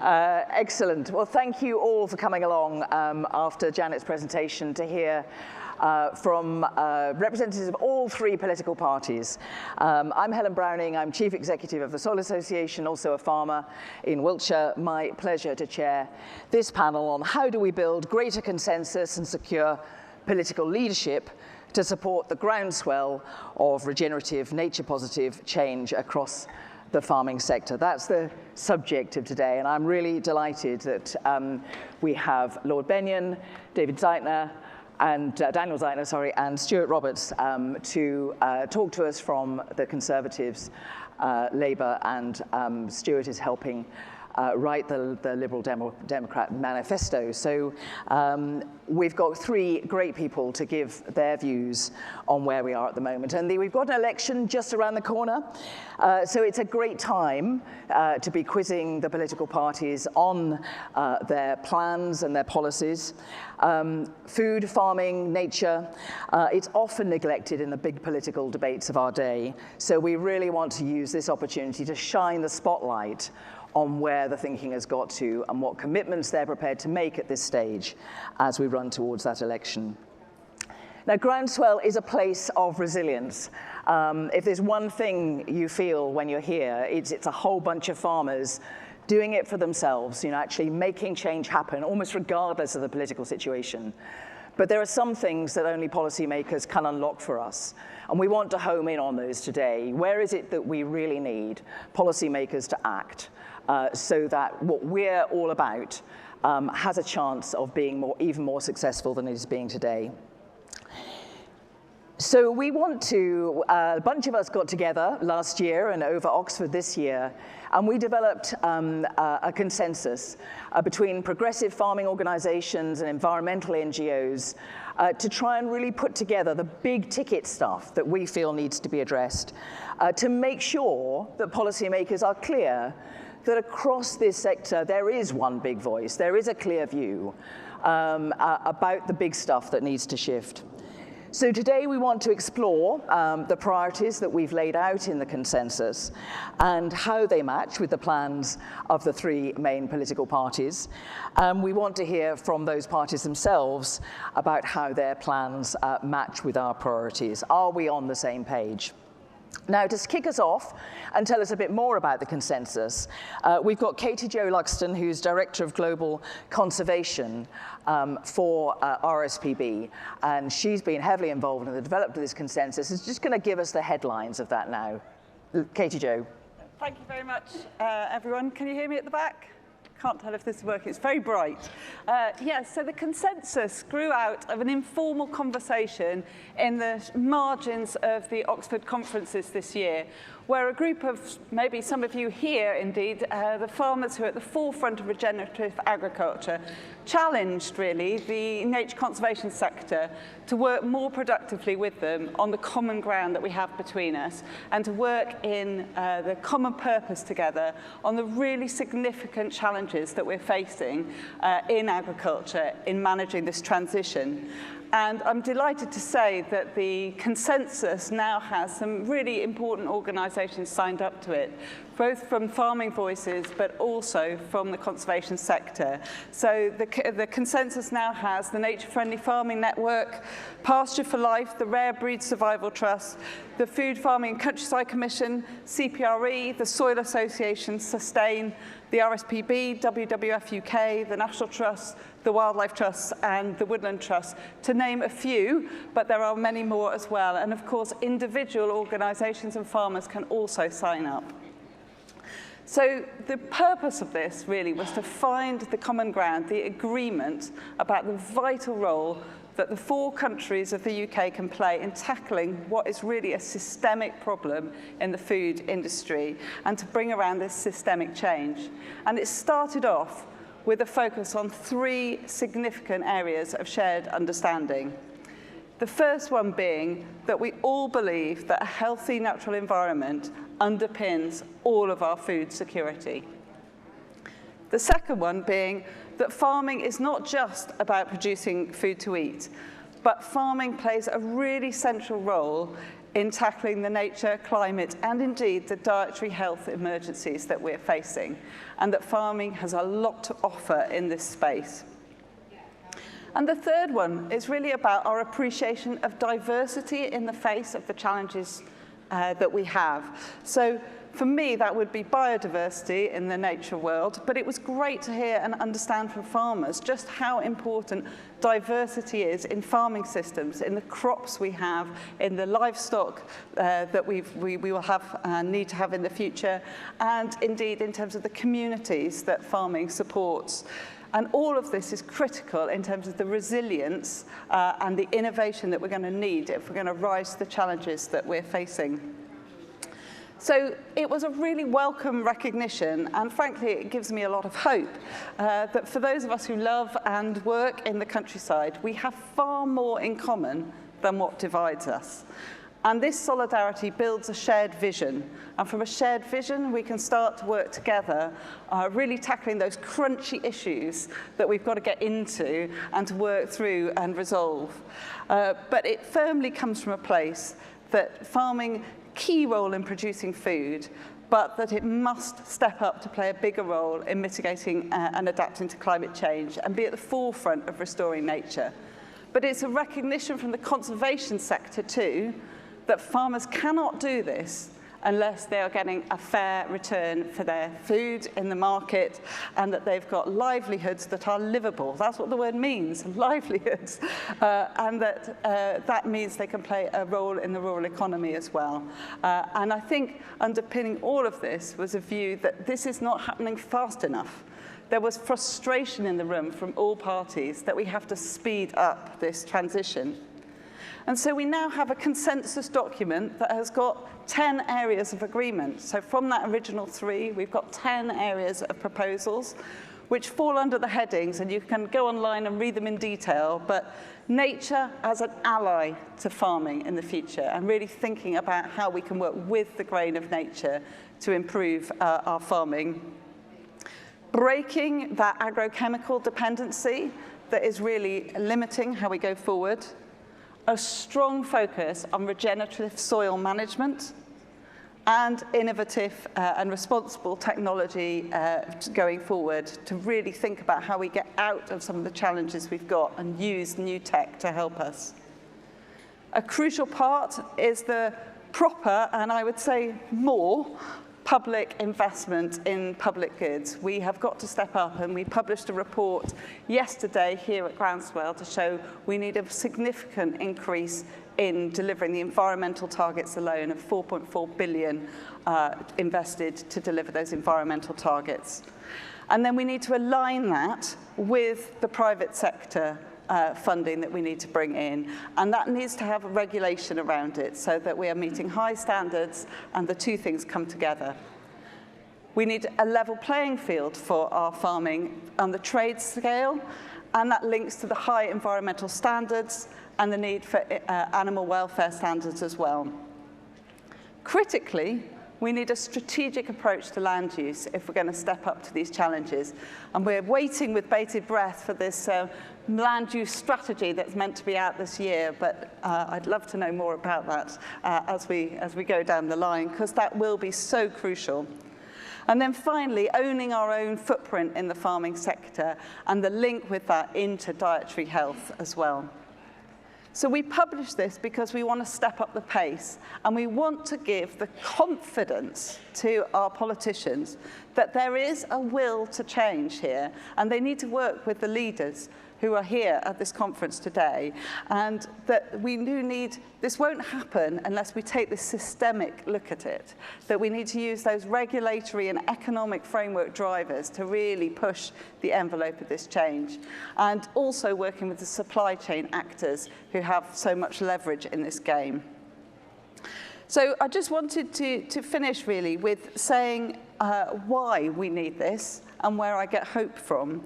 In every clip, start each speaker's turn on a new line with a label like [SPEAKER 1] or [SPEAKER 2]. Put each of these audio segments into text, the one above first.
[SPEAKER 1] Excellent. Well, thank you all for coming along after Janet's presentation to hear from representatives of all three political parties. I'm Helen Browning. I'm Chief Executive of the Soil Association, also a farmer in Wiltshire. My pleasure to chair this panel on how do we build greater consensus and secure political leadership to support the groundswell of regenerative, nature-positive change across the farming sector. That's the subject of today, and I'm really delighted that we have Lord Benyon, David Zeichner, and Daniel Zeichner, sorry, and Stuart Roberts to talk to us from the Conservatives, Labour, and Stuart is helping write the Liberal Democrat manifesto. So we've got three great people to give their views on where we are at the moment. And we've got an election just around the corner. So it's a great time to be quizzing the political parties on their plans and their policies. Food, farming, nature, it's often neglected in the big political debates of our day. So we really want to use this opportunity to shine the spotlight on where the thinking has got to and what commitments they're prepared to make at this stage as we run towards that election. Now, Groundswell is a place of resilience. If there's one thing you feel when you're here, it's a whole bunch of farmers doing it for themselves, actually making change happen, almost regardless of the political situation. But there are some things that only policymakers can unlock for us, and we want to home in on those today. Where is it that we really need policymakers to act so that what we're all about has a chance of being even more successful than it is being today? So we want to, a bunch of us got together last year and over Oxford this year, and we developed a consensus between progressive farming organizations and environmental NGOs to try and really put together the big ticket stuff that we feel needs to be addressed to make sure that policymakers are clear that across this sector there is one big voice, there is a clear view about the big stuff that needs to shift. So today we want to explore the priorities that we've laid out in the consensus and how they match with the plans of the three main political parties. We want to hear from those parties themselves about how their plans match with our priorities. Are we on the same page? Now, to kick us off and tell us a bit more about the consensus, we've got Katie-Jo Luxton, who's Director of Global Conservation for RSPB, and she's been heavily involved in the development of this consensus. Is just going to give us the headlines of that now. Katie-Jo.
[SPEAKER 2] Thank you very much, everyone. Can you hear me at the back? Can't tell if this is working. It's very bright. Yes, so the consensus grew out of an informal conversation in the margins of the Oxford conferences this year, where a group of, maybe some of you here indeed, the farmers who are at the forefront of regenerative agriculture, challenged really the nature conservation sector to work more productively with them on the common ground that we have between us and to work in the common purpose together on the really significant challenges that we're facing in agriculture in managing this transition. And I'm delighted to say that the consensus now has some really important organisations signed up to it, both from farming voices, but also from the conservation sector. So the consensus now has the Nature Friendly Farming Network, Pasture for Life, the Rare Breed Survival Trust, the Food Farming and Countryside Commission, CPRE, the Soil Association, Sustain, the RSPB, WWF UK, the National Trust, the Wildlife Trust and the Woodland Trust, to name a few, but there are many more as well. And of course, individual organisations and farmers can also sign up. So the purpose of this really was to find the common ground, the agreement about the vital role that the four countries of the UK can play in tackling what is really a systemic problem in the food industry and to bring around this systemic change. And it started off with a focus on three significant areas of shared understanding. The first one being that we all believe that a healthy natural environment underpins all of our food security. The second one being that farming is not just about producing food to eat, but farming plays a really central role in tackling the nature, climate, and indeed the dietary health emergencies that we're facing, and that farming has a lot to offer in this space. And the third one is really about our appreciation of diversity in the face of the challenges that we have. So for me, that would be biodiversity in the nature world, but it was great to hear and understand from farmers just how important diversity is in farming systems, in the crops we have, in the livestock that we will have need to have in the future, and indeed in terms of the communities that farming supports. And all of this is critical in terms of the resilience and the innovation that we're going to need if we're going to rise to the challenges that we're facing. So it was a really welcome recognition, and frankly, it gives me a lot of hope that for those of us who love and work in the countryside, we have far more in common than what divides us. And this solidarity builds a shared vision. And from a shared vision, we can start to work together, really tackling those crunchy issues that we've got to get into and to work through and resolve. But it firmly comes from a place that farming key role in producing food, but that it must step up to play a bigger role in mitigating and adapting to climate change and be at the forefront of restoring nature. But it's a recognition from the conservation sector too that farmers cannot do this unless they are getting a fair return for their food in the market, and that they've got livelihoods that are livable. That's what the word means, livelihoods. And that means they can play a role in the rural economy as well. And I think underpinning all of this was a view that this is not happening fast enough. There was frustration in the room from all parties that we have to speed up this transition. And so we now have a consensus document that has got 10 areas of agreement. So from that original 3, we've got 10 areas of proposals, which fall under the headings, and you can go online and read them in detail, but nature as an ally to farming in the future, and really thinking about how we can work with the grain of nature to improve our farming. Breaking that agrochemical dependency that is really limiting how we go forward. A strong focus on regenerative soil management and innovative and responsible technology going forward to really think about how we get out of some of the challenges we've got and use new tech to help us. A crucial part is the proper, and I would say more, public investment in public goods. We have got to step up, and we published a report yesterday here at Groundswell to show we need a significant increase in delivering the environmental targets alone of 4.4 billion invested to deliver those environmental targets. And then we need to align that with the private sector funding that we need to bring in, and that needs to have a regulation around it so that we are meeting high standards and the two things come together. We need a level playing field for our farming on the trade scale, and that links to the high environmental standards and the need for animal welfare standards as well. Critically, we need a strategic approach to land use if we're going to step up to these challenges. And we're waiting with bated breath for this land use strategy that's meant to be out this year, but I'd love to know more about that as we go down the line, because that will be so crucial. And then finally, owning our own footprint in the farming sector and the link with that into dietary health as well. So we publish this because we want to step up the pace, and we want to give the confidence to our politicians that there is a will to change here, and they need to work with the leaders who are here at this conference today, and that we do need, this won't happen unless we take this systemic look at it, that we need to use those regulatory and economic framework drivers to really push the envelope of this change, and also working with the supply chain actors who have so much leverage in this game. So I just wanted to finish really with saying why we need this and where I get hope from.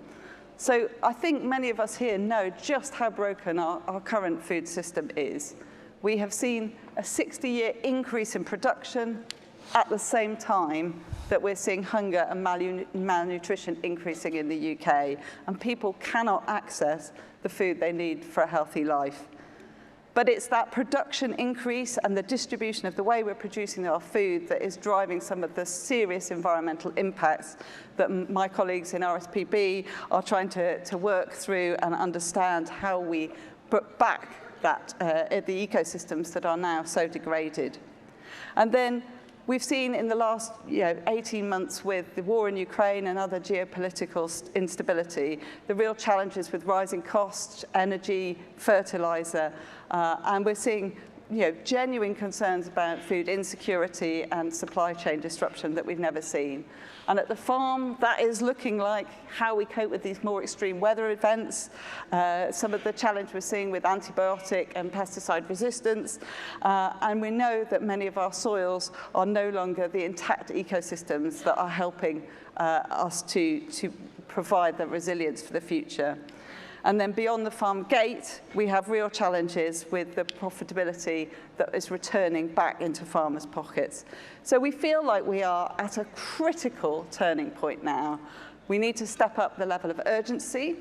[SPEAKER 2] So I think many of us here know just how broken our current food system is. We have seen a 60-year increase in production at the same time that we're seeing hunger and malnutrition increasing in the UK, and people cannot access the food they need for a healthy life. but it's that production increase and the distribution of the way we're producing our food that is driving some of the serious environmental impacts that my colleagues in RSPB are trying to work through and understand how we put back that, the ecosystems that are now so degraded. And then we've seen in the last 18 months with the war in Ukraine and other geopolitical instability, the real challenges with rising costs, energy, fertilizer, and we're seeing genuine concerns about food insecurity and supply chain disruption that we've never seen. And at the farm, that is looking like how we cope with these more extreme weather events, some of the challenge we're seeing with antibiotic and pesticide resistance, and we know that many of our soils are no longer the intact ecosystems that are helping us to provide the resilience for the future. And then beyond the farm gate, we have real challenges with the profitability that is returning back into farmers' pockets. So we feel like we are at a critical turning point now. We need to step up the level of urgency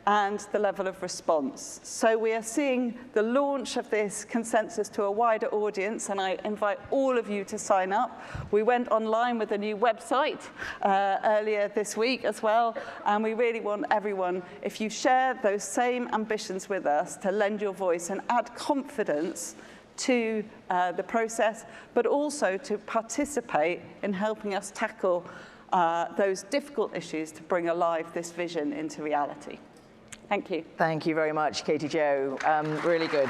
[SPEAKER 2] and the level of response. So we are seeing the launch of this consensus to a wider audience, and I invite all of you to sign up. We went online with a new website earlier this week as well, and we really want everyone, if you share those same ambitions with us, to lend your voice and add confidence to the process, but also to participate in helping us tackle those difficult issues to bring alive this vision into reality. Thank you.
[SPEAKER 1] Thank you very much, Katie Jo. Really good.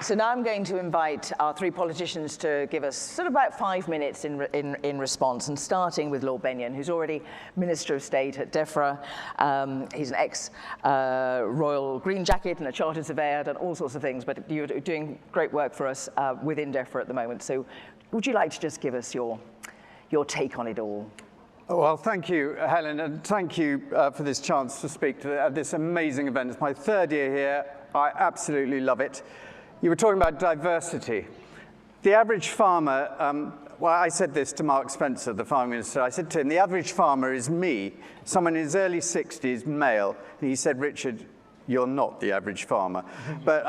[SPEAKER 1] So now I'm going to invite our three politicians to give us sort of about 5 minutes in response, and starting with Lord Benyon, who's already Minister of State at DEFRA. He's an ex-Royal Green Jacket and a chartered surveyor, done all sorts of things, but you're doing great work for us within DEFRA at the moment. So would you like to just give us your take on it all?
[SPEAKER 3] Well, thank you, Helen, and thank you for this chance to speak to this amazing event. It's my third year here. I absolutely love it. You were talking about diversity. The average farmer, well, I said this to Mark Spencer, the farming minister. I said to him, the average farmer is me, someone in his early 60s, male. And he said, Richard, you're not the average farmer. But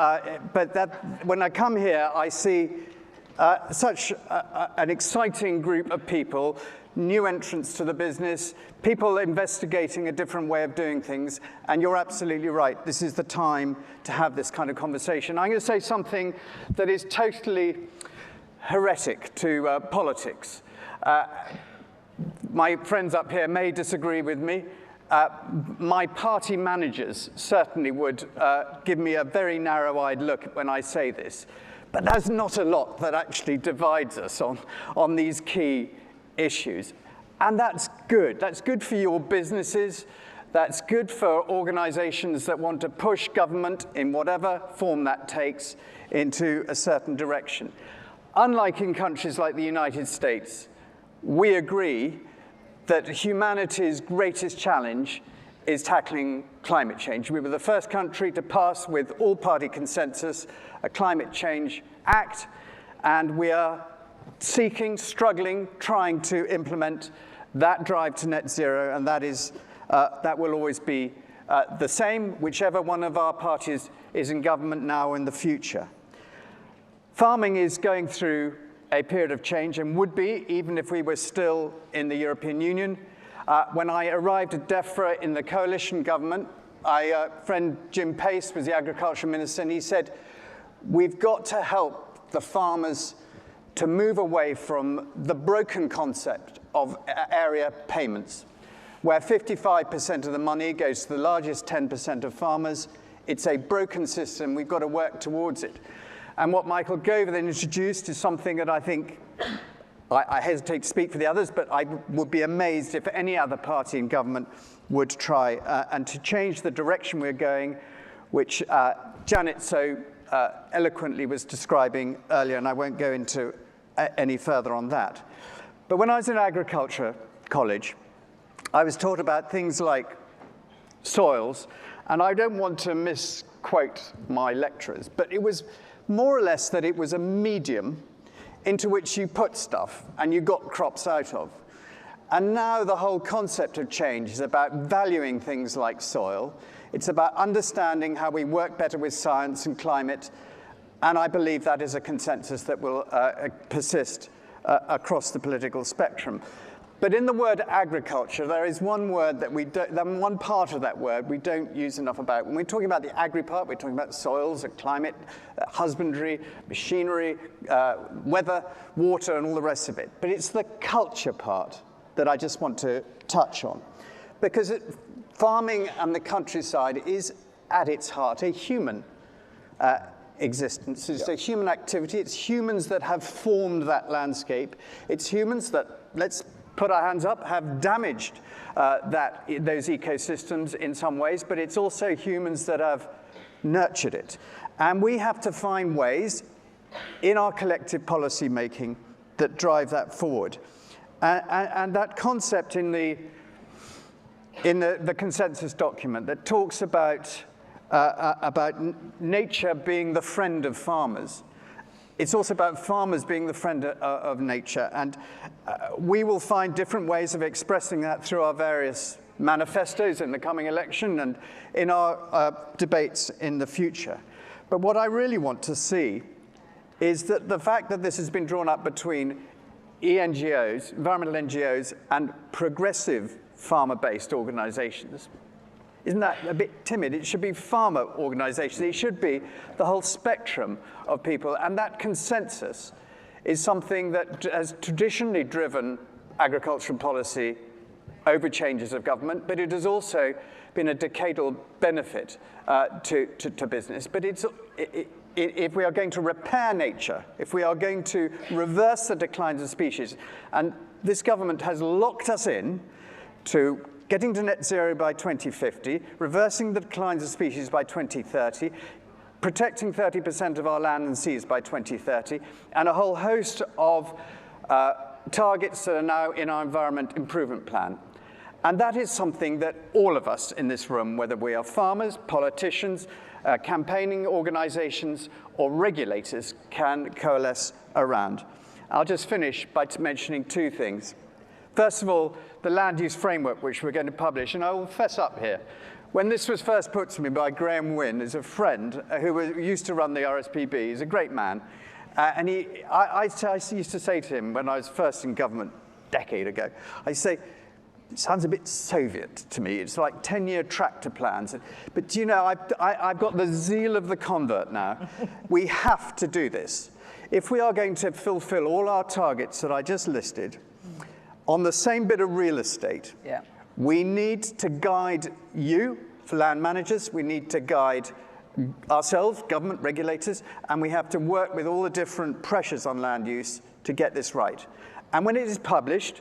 [SPEAKER 3] that, when I come here, I see such an exciting group of people, new entrants to the business, people investigating a different way of doing things, and you're absolutely right. This is the time to have this kind of conversation. I'm going to say something that is totally heretic to politics. My friends up here may disagree with me. My party managers certainly would give me a very narrow-eyed look when I say this. But there's not a lot that actually divides us on these key issues. And that's good. That's good for your businesses. That's good for organizations that want to push government in whatever form that takes into a certain direction. Unlike in countries like the United States, we agree that humanity's greatest challenge is tackling climate change. We were the first country to pass with all-party consensus a climate change act, and we are seeking, struggling, trying to implement that drive to net zero, and that will always be the same, whichever one of our parties is in government now or in the future. Farming is going through a period of change, and would be, even if we were still in the European Union. When I arrived at DEFRA in the coalition government, friend Jim Pace was the agriculture minister, and he said, we've got to help the farmers to move away from the broken concept of area payments, where 55% of the money goes to the largest 10% of farmers. It's a broken system. We've got to work towards it. And what Michael Gove then introduced is something that I think, I hesitate to speak for the others, but I would be amazed if any other party in government would try and to change the direction we're going, which Janet so eloquently was describing earlier, and I won't go into any further on that. But when I was in agriculture college, I was taught about things like soils, and I don't want to misquote my lecturers, but it was more or less that it was a medium into which you put stuff and you got crops out of. And now the whole concept of change is about valuing things like soil. It's about understanding how we work better with science and climate. And I believe that is a consensus that will persist across the political spectrum. But in the word agriculture, there is one word that one part of that word we don't use enough about. When we're talking about the agri part, we're talking about soils, climate, husbandry, machinery, weather, water, and all the rest of it. But it's the culture part that I just want to touch on. Because farming and the countryside is, at its heart, a human existence. It's a human activity. It's humans that have formed that landscape. It's humans that, let's put our hands up, have damaged those ecosystems in some ways, but it's also humans that have nurtured it. And we have to find ways in our collective policy making that drive that forward. And that concept in the consensus document that talks about nature being the friend of farmers. It's also about farmers being the friend of nature. And we will find different ways of expressing that through our various manifestos in the coming election and in our debates in the future. But what I really want to see is that the fact that this has been drawn up between ENGOs, environmental NGOs, and progressive farmer-based organizations, isn't that a bit timid? It should be farmer organizations. It should be the whole spectrum of people. And that consensus is something that has traditionally driven agricultural policy over changes of government, but it has also been a decadal benefit to business. But if we are going to repair nature, if we are going to reverse the declines of species, and this government has locked us in to getting to net zero by 2050, reversing the declines of species by 2030, protecting 30% of our land and seas by 2030, and a whole host of targets that are now in our Environment Improvement Plan. And that is something that all of us in this room, whether we are farmers, politicians, campaigning organizations, or regulators, can coalesce around. I'll just finish by mentioning two things. First of all, the land use framework, which we're going to publish, and I will fess up here. When this was first put to me by Graham Wynne, as a friend who used to run the RSPB, he's a great man, and I used to say to him when I was first in government a decade ago, I say, it sounds a bit Soviet to me. It's like 10-year tractor plans. But you know, I've got the zeal of the convert now. We have to do this. If we are going to fulfill all our targets that I just listed, on the same bit of real estate, we need to guide you, for land managers, we need to guide ourselves, government regulators, and we have to work with all the different pressures on land use to get this right. And when it is published,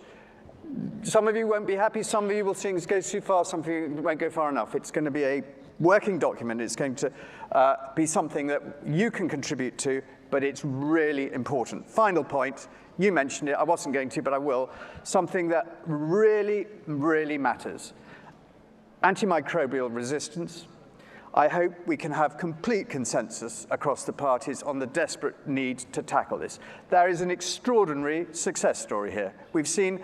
[SPEAKER 3] some of you won't be happy, some of you will think it goes too far, some of you won't go far enough. It's going to be a working document. It's going to be something that you can contribute to, but it's really important. Final point. You mentioned it, I wasn't going to, but I will. Something that really, really matters. Antimicrobial resistance. I hope we can have complete consensus across the parties on the desperate need to tackle this. There is an extraordinary success story here. We've seen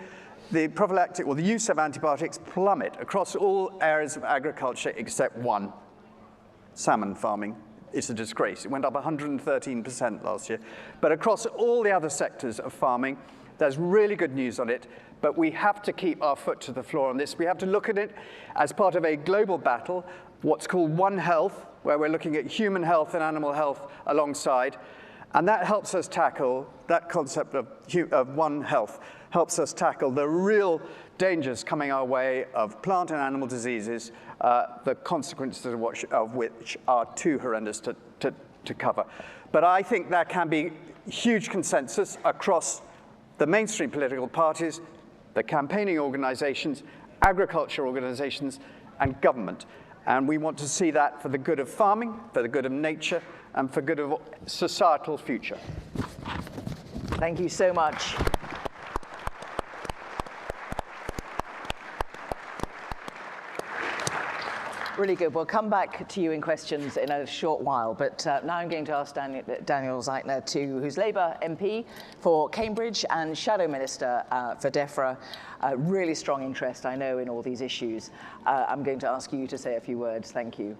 [SPEAKER 3] the prophylactic, or the use of antibiotics plummet across all areas of agriculture except one, salmon farming. It's a disgrace. It went up 113% last year. But across all the other sectors of farming, there's really good news on it. But we have to keep our foot to the floor on this. We have to look at it as part of a global battle, what's called One Health, where we're looking at human health and animal health alongside. And that helps us tackle, that concept of One Health, helps us tackle the real dangers coming our way of plant and animal diseases, the consequences of which are too horrendous to cover. But I think there can be huge consensus across the mainstream political parties, the campaigning organizations, agriculture organizations, and government. And we want to see that for the good of farming, for the good of nature, and for good of societal future.
[SPEAKER 1] Thank you so much. Really good. We'll come back to you in questions in a short while, but now I'm going to ask Daniel Zeichner, who's Labour MP for Cambridge and Shadow Minister for DEFRA. Really strong interest, I know, in all these issues. I'm going to ask you to say a few words. Thank you.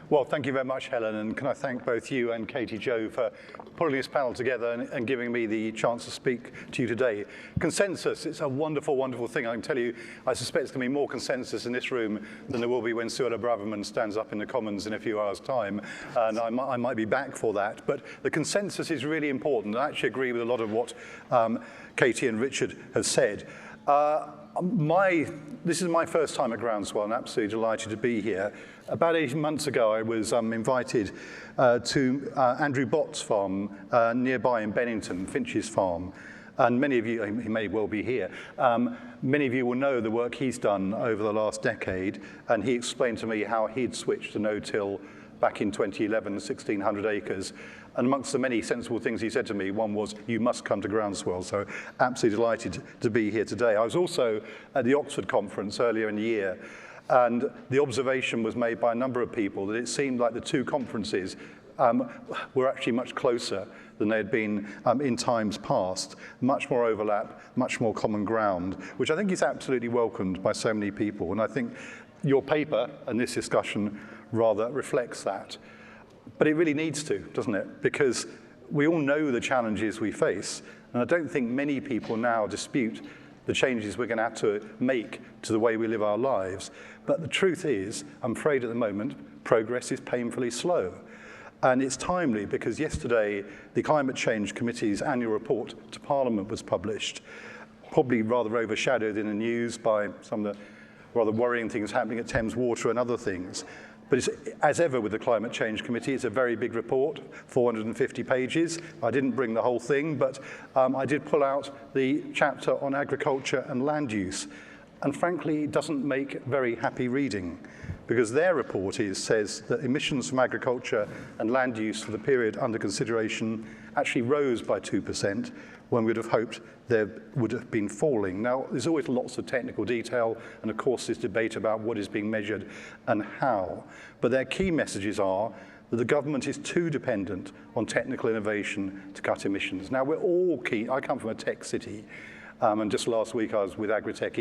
[SPEAKER 4] Well, thank you very much, Helen, and can I thank both you and Katie Jo for pulling this panel together and giving me the chance to speak to you today. Consensus, it's a wonderful, wonderful thing. I can tell you, I suspect there's going to be more consensus in this room than there will be when Stuart stands up in the Commons in a few hours' time, and I might be back for that. But the consensus is really important. I actually agree with a lot of what Katie and Richard have said. This is my first time at Groundswell, and I'm absolutely delighted to be here. About 18 months ago, I was invited to Andrew Bott's farm nearby in Bennington, Finch's farm. And many of you, he may well be here, many of you will know the work he's done over the last decade, and he explained to me how he'd switched to no-till back in 2011, 1,600 acres. And amongst the many sensible things he said to me, one was, you must come to Groundswell. So absolutely delighted to be here today. I was also at the Oxford conference earlier in the year, and the observation was made by a number of people that it seemed like the two conferences were actually much closer than they had been in times past. Much more overlap, much more common ground, which I think is absolutely welcomed by so many people. And I think your paper and this discussion rather reflects that. But it really needs to, doesn't it? Because we all know the challenges we face. And I don't think many people now dispute the changes we're going to have to make to the way we live our lives. But the truth is, I'm afraid at the moment, progress is painfully slow. And it's timely because yesterday, the Climate Change Committee's annual report to Parliament was published, probably rather overshadowed in the news by some of the rather worrying things happening at Thames Water and other things. But it's, as ever with the Climate Change Committee, it's a very big report, 450 pages. I didn't bring the whole thing, but I did pull out the chapter on agriculture and land use. And frankly, it doesn't make very happy reading, because their report says that emissions from agriculture and land use for the period under consideration actually rose by 2%, when we'd have hoped there would have been falling. Now, there's always lots of technical detail, and of course this debate about what is being measured and how. But their key messages are that the government is too dependent on technical innovation to cut emissions. Now, we're all keen. I come from a tech city, and just last week I was with Agritech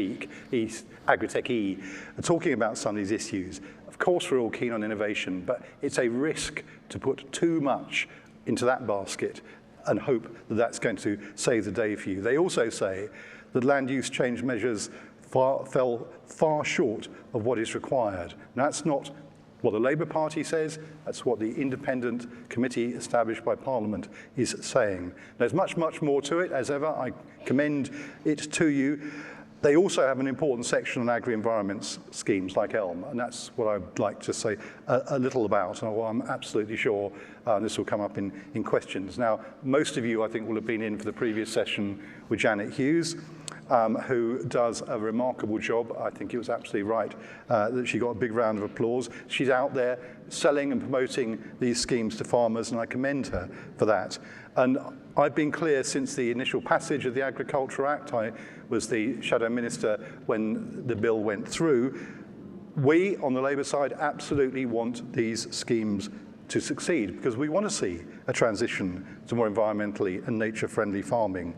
[SPEAKER 4] E, talking about some of these issues. Of course, we're all keen on innovation, but it's a risk to put too much into that basket and hope that that's going to save the day for you. They also say that land use change measures fell far short of what is required. Now, that's not what the Labour Party says, that's what the independent committee established by Parliament is saying. There's much, much more to it, as ever. I commend it to you. They also have an important section on agri-environment schemes like ELM, and that's what I'd like to say a little about. And I'm absolutely sure this will come up in questions. Now, most of you, I think, will have been in for the previous session with Janet Hughes, who does a remarkable job. I think it was absolutely right that she got a big round of applause. She's out there selling and promoting these schemes to farmers, and I commend her for that. And I've been clear since the initial passage of the Agriculture Act. I was the Shadow Minister when the bill went through. We, on the Labour side, absolutely want these schemes to succeed because we want to see a transition to more environmentally and nature-friendly farming.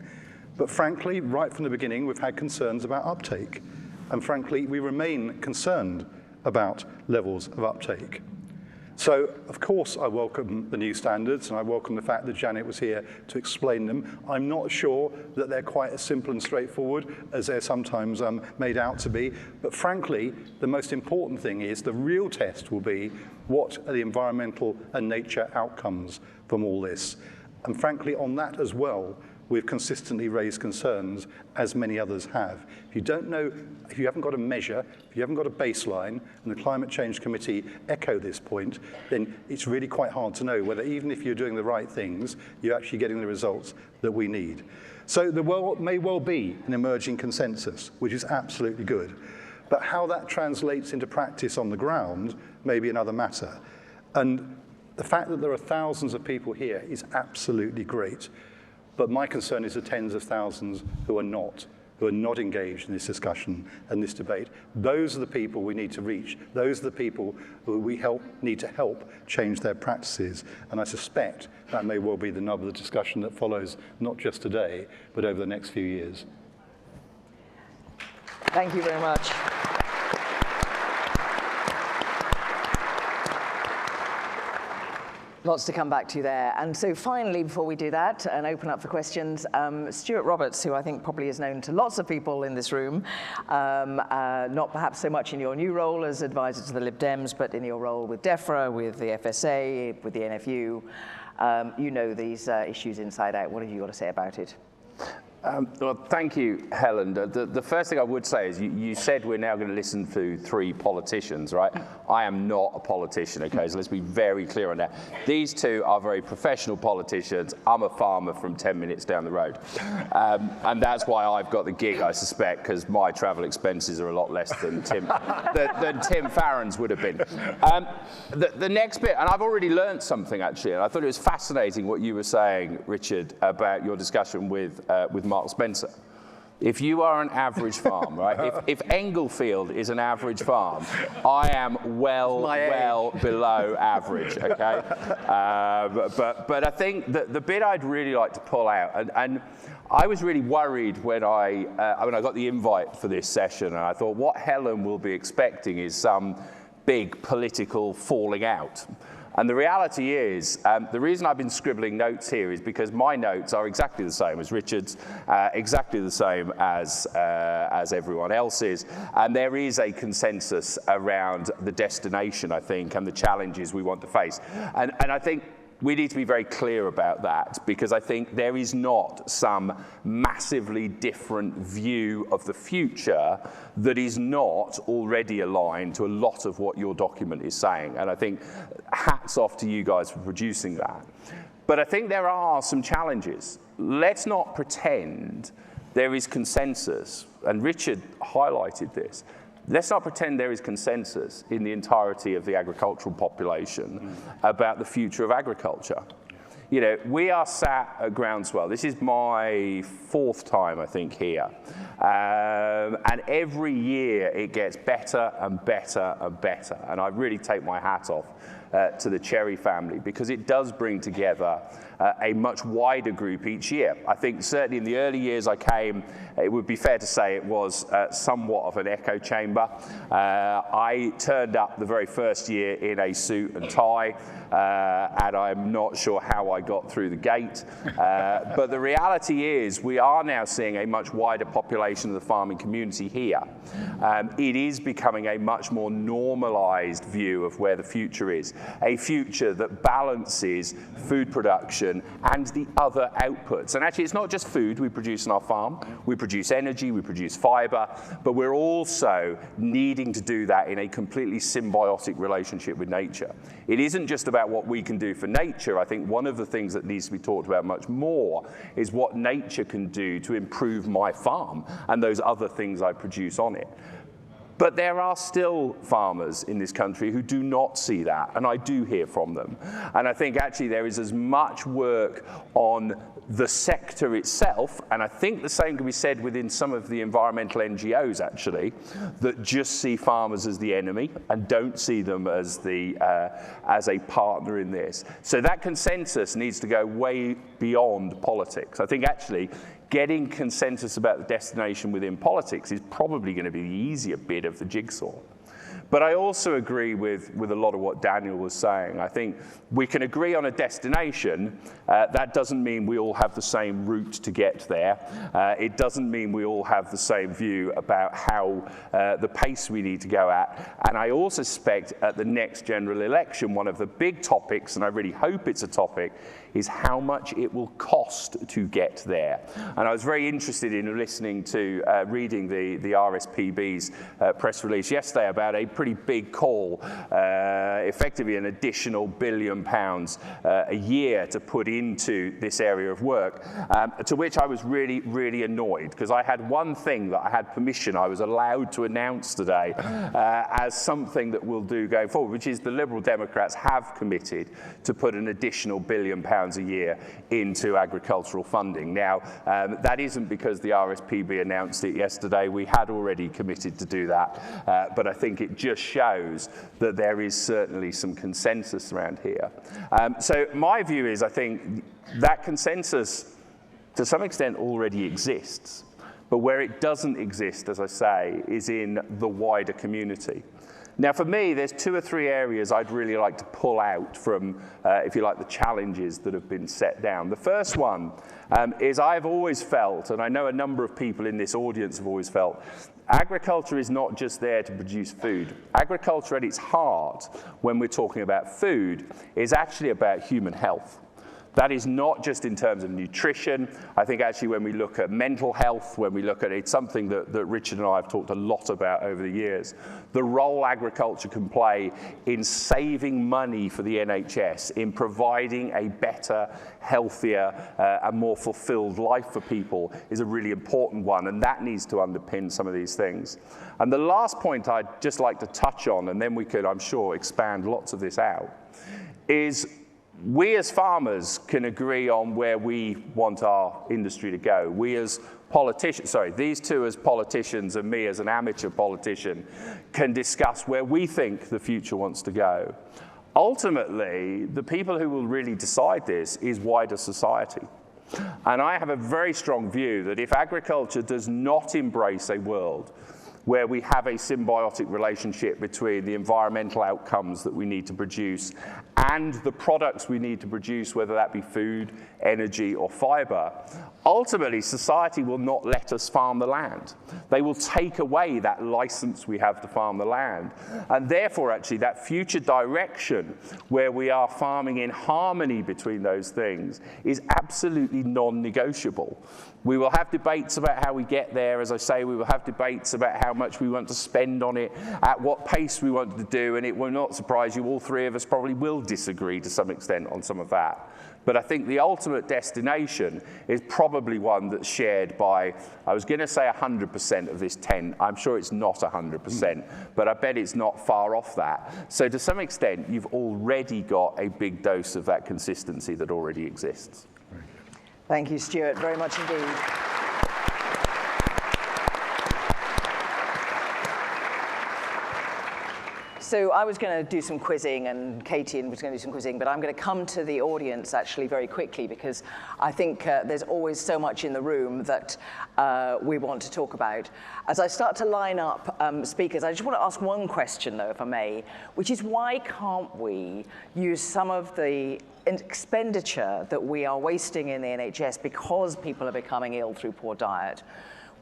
[SPEAKER 4] But frankly, right from the beginning, we've had concerns about uptake. And frankly, we remain concerned about levels of uptake. So, of course, I welcome the new standards, and I welcome the fact that Janet was here to explain them. I'm not sure that they're quite as simple and straightforward as they're sometimes made out to be. But frankly, the most important thing is the real test will be what are the environmental and nature outcomes from all this. And frankly, on that as well, we've consistently raised concerns, as many others have. If you don't know, if you haven't got a measure, if you haven't got a baseline, and the Climate Change Committee echo this point, then it's really quite hard to know whether, even if you're doing the right things, you're actually getting the results that we need. So there may well be an emerging consensus, which is absolutely good. But how that translates into practice on the ground may be another matter. And the fact that there are thousands of people here is absolutely great. But my concern is the tens of thousands who are not, who are not engaged in this discussion and this debate. Those are the people we need to reach. Those are the people who we need to help change their practices. And I suspect that may well be the nub of the discussion that follows, not just today, but over the next few years.
[SPEAKER 1] Thank you very much. Lots to come back to there. And so finally, before we do that and open up for questions, Stuart Roberts, who I think probably is known to lots of people in this room, not perhaps so much in your new role as advisor to the Lib Dems, but in your role with DEFRA, with the FSA, with the NFU. You know these issues inside out. What have you got to say about it?
[SPEAKER 5] Well, thank you, Helen. The first thing I would say is you said we're now going to listen to 3 politicians, right? I am not a politician, okay, so let's be very clear on that. These 2 are very professional politicians. I'm a farmer from 10 minutes down the road. And that's why I've got the gig, I suspect, because my travel expenses are a lot less than Tim Farron's would have been. The next bit, and I've already learned something, actually, and I thought it was fascinating what you were saying, Richard, about your discussion with Mark Spencer. If you are an average farm, right? If Englefield is an average farm, I am well below average, okay? But I think that the bit I'd really like to pull out, and I was really worried when I got the invite for this session, and I thought what Helen will be expecting is some big political falling out. And the reality is, the reason I've been scribbling notes here is because my notes are exactly the same as Richard's, exactly the same as everyone else's. And there is a consensus around the destination, I think, and the challenges we want to face. And I think we need to be very clear about that, because I think there is not some massively different view of the future that is not already aligned to a lot of what your document is saying. And I think hats off to you guys for producing that. But I think there are some challenges. Let's not pretend there is consensus, and Richard highlighted this. Let's not pretend there is consensus in the entirety of the agricultural population about the future of agriculture. You know, we are sat at Groundswell. This is my 4th time, I think, here. And every year it gets better and better and better. And I really take my hat off to the Cherry family, because it does bring together a much wider group each year. I think certainly in the early years I came, it would be fair to say it was somewhat of an echo chamber. I turned up the very first year in a suit and tie, and I'm not sure how I got through the gate. But the reality is we are now seeing a much wider population of the farming community here. It is becoming a much more normalized view of where the future is, a future that balances food production and the other outputs. And actually, it's not just food we produce on our farm. We produce energy, we produce fiber, but we're also needing to do that in a completely symbiotic relationship with nature. It isn't just about what we can do for nature. I think one of the things that needs to be talked about much more is what nature can do to improve my farm and those other things I produce on it. But there are still farmers in this country who do not see that, and I do hear from them. And I think actually there is as much work on the sector itself, and I think the same can be said within some of the environmental NGOs actually, that just see farmers as the enemy and don't see them as a partner in this. So that consensus needs to go way beyond politics. I think actually getting consensus about the destination within politics is probably going to be the easier bit of the jigsaw. But I also agree with a lot of what Daniel was saying. I think we can agree on a destination. That doesn't mean we all have the same route to get there. It doesn't mean we all have the same view about how the pace we need to go at. And I also suspect at the next general election, one of the big topics, and I really hope it's a topic, is how much it will cost to get there. And I was very interested in listening to, reading the RSPB's press release yesterday about a pretty big call, effectively an additional £1 billion a year to put into this area of work, to which I was really, really annoyed, because I had one thing that I had permission, I was allowed to announce today as something that we'll do going forward, which is the Liberal Democrats have committed to put an additional £1 billion a year into agricultural funding. Now, that isn't because the RSPB announced it yesterday. We had already committed to do that, but I think it just shows that there is certainly some consensus around here. So my view is, I think that consensus to some extent already exists, but where it doesn't exist, as I say, is in the wider community. Now, for me, there's 2 or 3 areas I'd really like to pull out from, if you like, the challenges that have been set down. The first one is I've always felt, and I know a number of people in this audience have always felt, agriculture is not just there to produce food. Agriculture at its heart, when we're talking about food, is actually about human health. That is not just in terms of nutrition. I think actually when we look at mental health, when we look at it's something that Richard and I have talked a lot about over the years, the role agriculture can play in saving money for the NHS, in providing a better, healthier, and more fulfilled life for people is a really important one, and that needs to underpin some of these things. And the last point I'd just like to touch on, and then we could, I'm sure, expand lots of this out, is we as farmers can agree on where we want our industry to go. We as politicians, sorry, these two as politicians and me as an amateur politician can discuss where we think the future wants to go. Ultimately, the people who will really decide this is wider society. And I have a very strong view that if agriculture does not embrace a world where we have a symbiotic relationship between the environmental outcomes that we need to produce and the products we need to produce, whether that be food, energy, or fibre, ultimately society will not let us farm the land. They will take away that license we have to farm the land. And therefore, actually, that future direction where we are farming in harmony between those things is absolutely non-negotiable. We will have debates about how we get there. As I say, we will have debates about how much we want to spend on it, at what pace we want to do, and it will not surprise you, all 3 of us probably will disagree to some extent on some of that. But I think the ultimate destination is probably one that's shared by, I was going to say 100% of this tent. I'm sure it's not 100%, but I bet it's not far off that. So to some extent, you've already got a big dose of that consistency that already exists.
[SPEAKER 1] Thank you, Stuart, very much indeed. So I was going to do some quizzing, and Katie was going to do some quizzing, but I'm going to come to the audience actually very quickly, because I think there's always so much in the room that we want to talk about. As I start to line up speakers, I just want to ask one question, though, if I may, which is why can't we use some of the expenditure that we are wasting in the NHS because people are becoming ill through poor diet?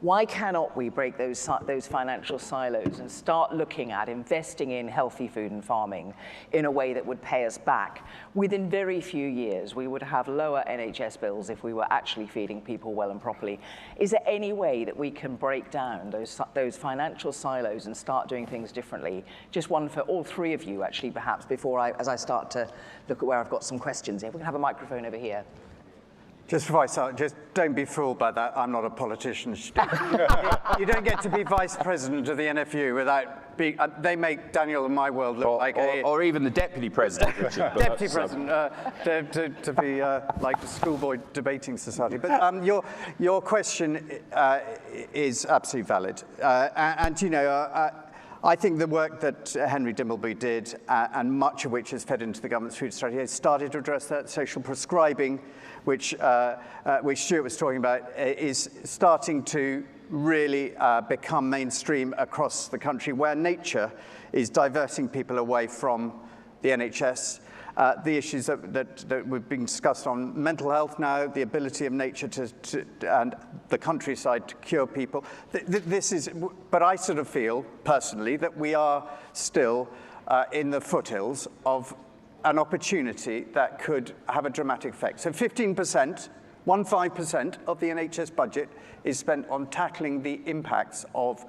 [SPEAKER 1] Why cannot we break those financial silos and start looking at investing in healthy food and farming in a way that would pay us back? Within very few years, we would have lower NHS bills if we were actually feeding people well and properly. Is there any way that we can break down those financial silos and start doing things differently? Just one for all 3 of you, actually, perhaps, as I start to look at where I've got some questions here. We can have a microphone over here.
[SPEAKER 3] Just before I start, just don't be fooled by that. I'm not a politician. You don't get to be vice president of the NFU without being. They make Daniel and my world look like
[SPEAKER 5] or even the deputy president. Richard,
[SPEAKER 3] deputy president to be like the schoolboy debating society. But your question is absolutely valid, and you know. I think the work that Henry Dimbleby did, and much of which has fed into the government's food strategy, has started to address that. Social prescribing, which Stuart was talking about, is starting to really become mainstream across the country, where nature is diverting people away from the NHS. The issues that we've been discussed on mental health now, the ability of nature and the countryside to cure people. This is, but I sort of feel personally that we are still in the foothills of an opportunity that could have a dramatic effect. So 15%, 15% of the NHS budget is spent on tackling the impacts of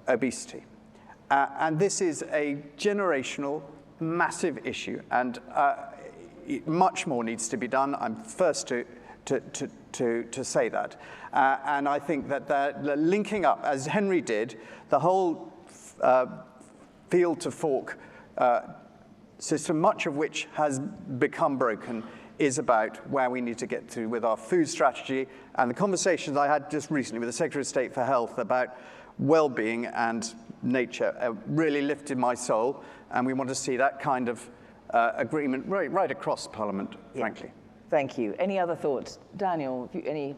[SPEAKER 3] obesity. And this is a generational, massive issue, and much more needs to be done. I'm first to say that. And I think that the linking up, as Henry did, the whole field to fork system, much of which has become broken, is about where we need to get to with our food strategy. And the conversations I had just recently with the Secretary of State for Health about well-being and nature really lifted my soul. And we want to see that kind of agreement right across Parliament, frankly.
[SPEAKER 1] Thank you. Any other thoughts? Daniel, any?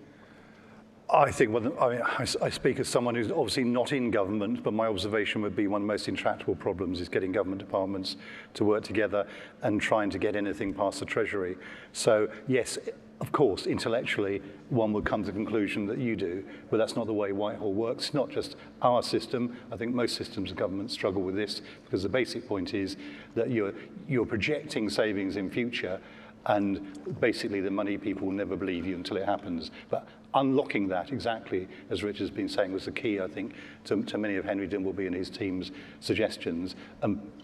[SPEAKER 4] I think, I speak as someone who's obviously not in government, but my observation would be one of the most intractable problems is getting government departments to work together and trying to get anything past the Treasury. So yes, of course, intellectually, one would come to the conclusion that you do, but that's not the way Whitehall works. It's not just our system. I think most systems of government struggle with this because the basic point is that you're projecting savings in future, and basically the money people will never believe you until it happens. But unlocking that, exactly as Richard's been saying, was the key, I think, to many of Henry Dimbleby and his team's suggestions.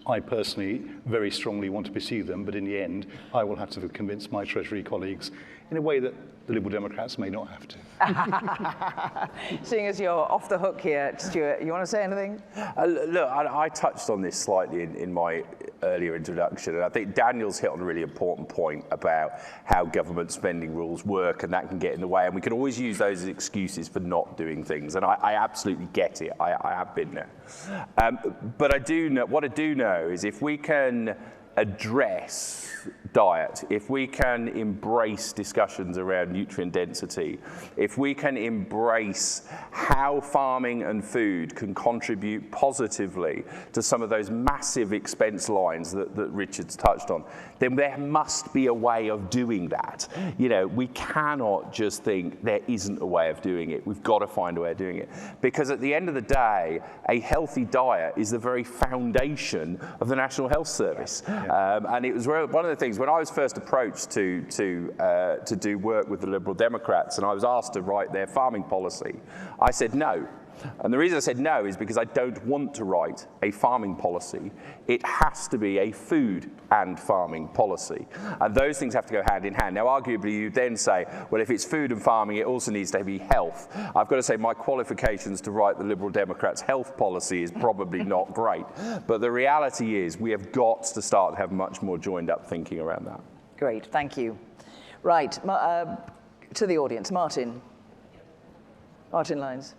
[SPEAKER 4] I personally very strongly want to pursue them, but in the end, I will have to convince my Treasury colleagues in a way that the Liberal Democrats may not have to.
[SPEAKER 1] Seeing as you're off the hook here, Stuart, you want to say anything?
[SPEAKER 5] Look, I touched on this slightly in my earlier introduction, and I think Daniel's hit on a really important point about how government spending rules work, and that can get in the way, and we can always use those as excuses for not doing things, and I absolutely get it. I have been there. But what I do know is if we can address diet, if we can embrace discussions around nutrient density, if we can embrace how farming and food can contribute positively to some of those massive expense lines that Richard's touched on, then there must be a way of doing that. You know, we cannot just think there isn't a way of doing it. We've got to find a way of doing it. Because at the end of the day, a healthy diet is the very foundation of the National Health Service. And it was one of the things, when I was first approached to do work with the Liberal Democrats and I was asked to write their farming policy, I said no. And the reason I said no is because I don't want to write a farming policy. It has to be a food and farming policy. And those things have to go hand in hand. Now, arguably, you then say, well, if it's food and farming, it also needs to be health. I've got to say my qualifications to write the Liberal Democrats' health policy is probably not great. But the reality is we have got to start to have much more joined up thinking around that.
[SPEAKER 1] Great, thank you. Right, to the audience, Martin. Martin Lyons.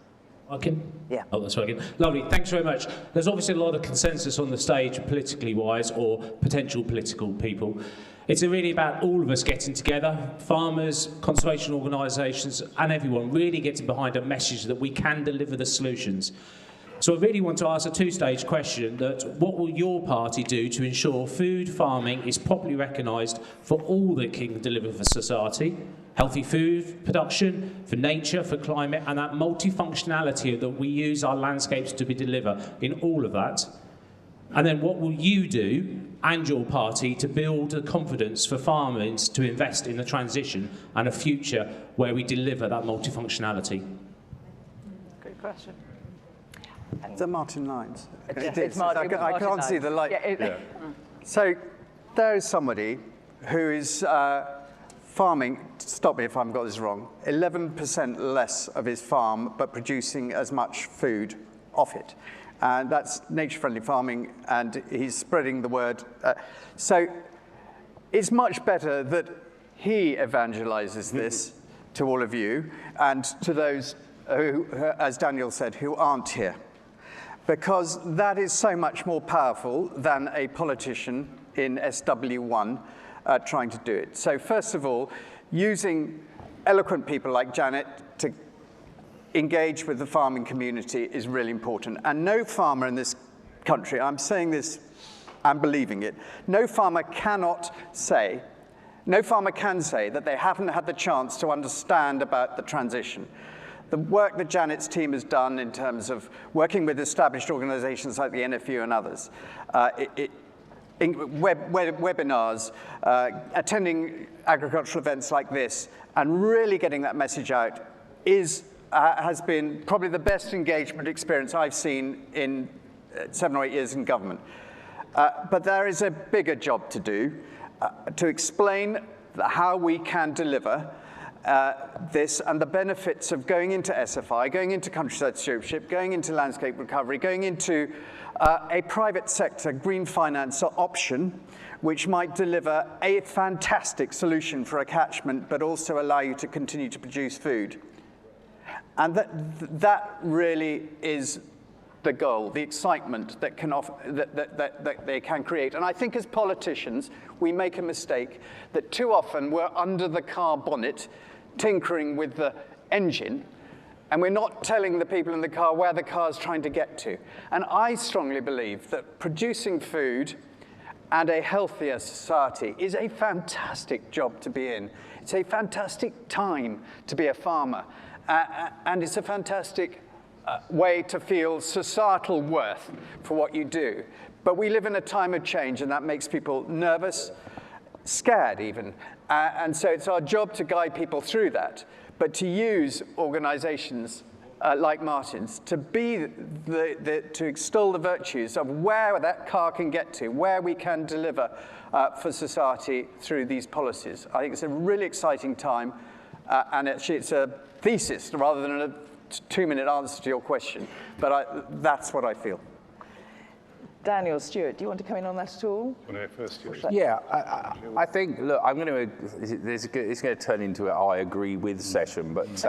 [SPEAKER 6] Working?
[SPEAKER 1] Yeah.
[SPEAKER 6] Oh, that's working. Lovely. Thanks very much. There's obviously a lot of consensus on the stage, politically wise, or potential political people. It's really about all of us getting together, farmers, conservation organisations, and everyone really getting behind a message that we can deliver the solutions. So I really want to ask a two-stage question that what will your party do to ensure food farming is properly recognised for all that it can deliver for society? Healthy food production, for nature, for climate, and that multifunctionality that we use our landscapes to deliver in all of that. And then what will you do, and your party, to build the confidence for farmers to invest in the transition and a future where we deliver that multifunctionality?
[SPEAKER 2] Good question.
[SPEAKER 3] Is that Martin Lyons?
[SPEAKER 1] It's Martin,
[SPEAKER 3] I can't see the light.
[SPEAKER 1] Yeah,
[SPEAKER 3] So there is somebody who is farming, stop me if I've got this wrong, 11% less of his farm, but producing as much food off it. And that's nature-friendly farming, and he's spreading the word. So it's much better that he evangelizes this to all of you and to those who, as Daniel said, who aren't here. Because that is so much more powerful than a politician in SW1 trying to do it. So first of all, using eloquent people like Janet to engage with the farming community is really important. And no farmer in this country, I'm saying this and believing it, no farmer can say that they haven't had the chance to understand about the transition. The work that Janet's team has done in terms of working with established organizations like the NFU and others, webinars, attending agricultural events like this, and really getting that message out has been probably the best engagement experience I've seen in 7 or 8 years in government. But there is a bigger job to do, to explain how we can deliver this and the benefits of going into SFI, going into countryside stewardship, going into landscape recovery, going into a private sector green finance option, which might deliver a fantastic solution for a catchment, but also allow you to continue to produce food. And that really is the goal, the excitement that they can create. And I think as politicians, we make a mistake that too often we're under the car bonnet, tinkering with the engine, and we're not telling the people in the car where the car's trying to get to. And I strongly believe that producing food and a healthier society is a fantastic job to be in. It's a fantastic time to be a farmer, and it's a fantastic way to feel societal worth for what you do. But we live in a time of change, and that makes people nervous, scared even. And so it's our job to guide people through that, but to use organizations like Martin's to be to extol the virtues of where that car can get to, where we can deliver for society through these policies. I think it's a really exciting time, and actually it's a thesis rather than a 2-minute answer to your question, but that's what I feel.
[SPEAKER 1] Daniel, Stuart, do you want to come in on that at all?
[SPEAKER 5] Yeah, I think, look, I'm going to, it's going to turn into an I agree with session, but
[SPEAKER 1] that's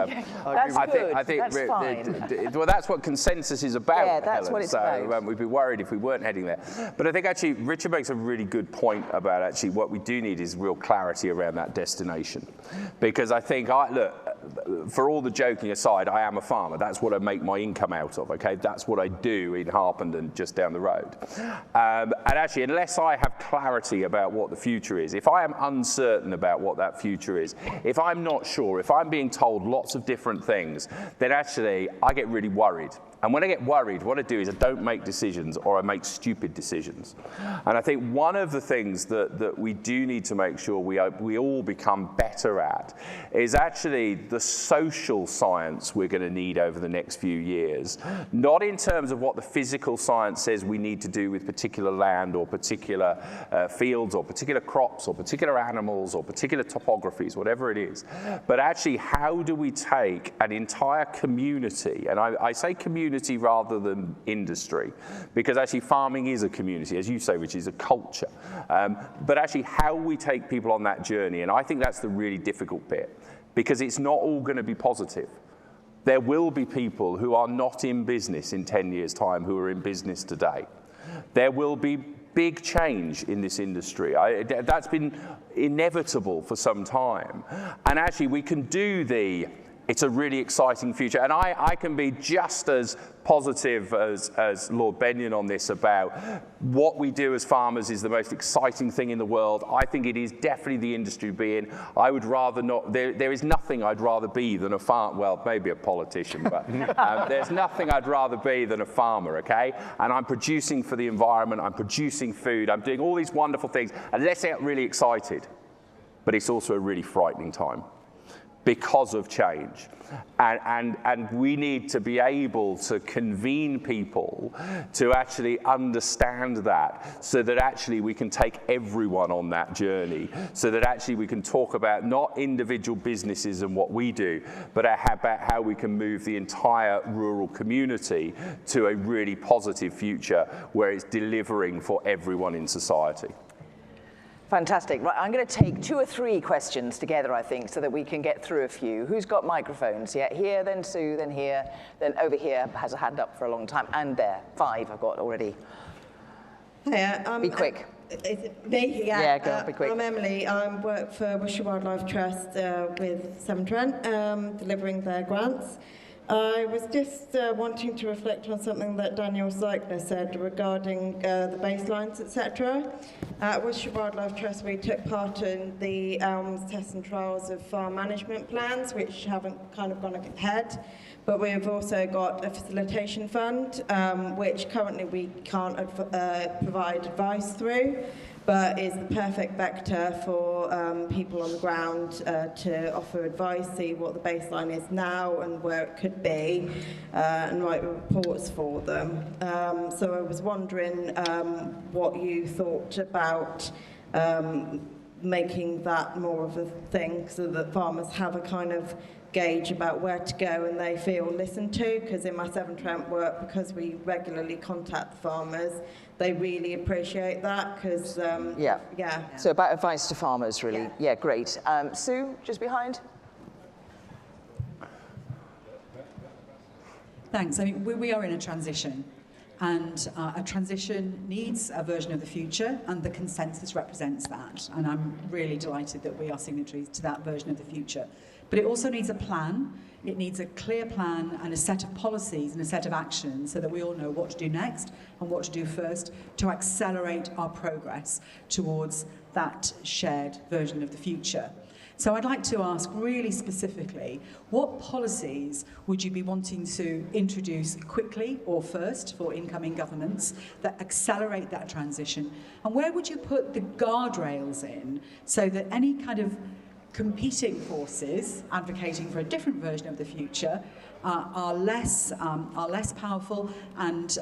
[SPEAKER 1] good. I think that's fine.
[SPEAKER 5] Well, that's what consensus is about,
[SPEAKER 1] yeah, that's
[SPEAKER 5] Helen,
[SPEAKER 1] what it's
[SPEAKER 5] so
[SPEAKER 1] about.
[SPEAKER 5] We'd be worried if we weren't heading there. But I think actually Richard makes a really good point about actually what we do need is real clarity around that destination. Because I think, look, for all the joking aside, I am a farmer. That's what I make my income out of, okay? That's what I do in Harpenden, just down the road. And actually, unless I have clarity about what the future is, if I am uncertain about what that future is, if I'm not sure, if I'm being told lots of different things, then actually I get really worried. And when I get worried, what I do is I don't make decisions, or I make stupid decisions. And I think one of the things that we do need to make sure we all become better at is actually the social science we're going to need over the next few years. Not in terms of what the physical science says we need to do with particular land or particular fields or particular crops or particular animals or particular topographies, whatever it is. But actually, how do we take an entire community, and I say community rather than industry, because actually farming is a community, as you say, which is a culture. But actually how we take people on that journey, and I think that's the really difficult bit, because it's not all going to be positive. There will be people who are not in business in 10 years' time who are in business today. There will be big change in this industry. That's been inevitable for some time. And actually we can do it's a really exciting future. And I can be just as positive as Lord Benyon on this about what we do as farmers is the most exciting thing in the world. I think it is definitely the industry to be in. I would rather not, there is nothing I'd rather be than a farmer, well, maybe a politician, but there's nothing I'd rather be than a farmer, okay? And I'm producing for the environment, I'm producing food, I'm doing all these wonderful things, and let's get really excited. But it's also a really frightening time, because of change. And we need to be able to convene people to actually understand that, so that actually we can take everyone on that journey, so that actually we can talk about not individual businesses and what we do, but about how we can move the entire rural community to a really positive future where it's delivering for everyone in society.
[SPEAKER 1] Fantastic. Right, I'm going to take 2 or 3 questions together, I think, so that we can get through a few. Who's got microphones? Yeah, here, then Sue, then here, then over here, has a hand up for a long time, and there. 5 I've got already.
[SPEAKER 7] Hiya.
[SPEAKER 1] Be quick.
[SPEAKER 7] Is it me?
[SPEAKER 1] Yeah, go on, be quick.
[SPEAKER 7] I'm Emily. I work for Worcestershire Wildlife Trust with Severn Trent, delivering their grants. I was just wanting to reflect on something that Daniel Zeichner said regarding the baselines, etc. At Worcestershire Wildlife Trust, we took part in the tests and trials of farm management plans, which haven't kind of gone ahead. But we've also got a facilitation fund, which currently we can't provide advice through, but is the perfect vector for people on the ground to offer advice, see what the baseline is now and where it could be, and write reports for them. So I was wondering what you thought about making that more of a thing so that farmers have a kind of gauge about where to go and they feel listened to, because in my Severn Trent work, because we regularly contact the farmers, they really appreciate that, because yeah.
[SPEAKER 1] So about advice to farmers, really. Yeah, great. Sue, just behind.
[SPEAKER 8] Thanks. I mean, we are in a transition, and a transition needs a version of the future, and the consensus represents that. And I'm really delighted that we are signatories to that version of the future. But it also needs a plan. It needs a clear plan and a set of policies and a set of actions so that we all know what to do next and what to do first to accelerate our progress towards that shared version of the future. So I'd like to ask really specifically, what policies would you be wanting to introduce quickly or first for incoming governments that accelerate that transition? And where would you put the guardrails in so that any kind of competing forces advocating for a different version of the future are less powerful, and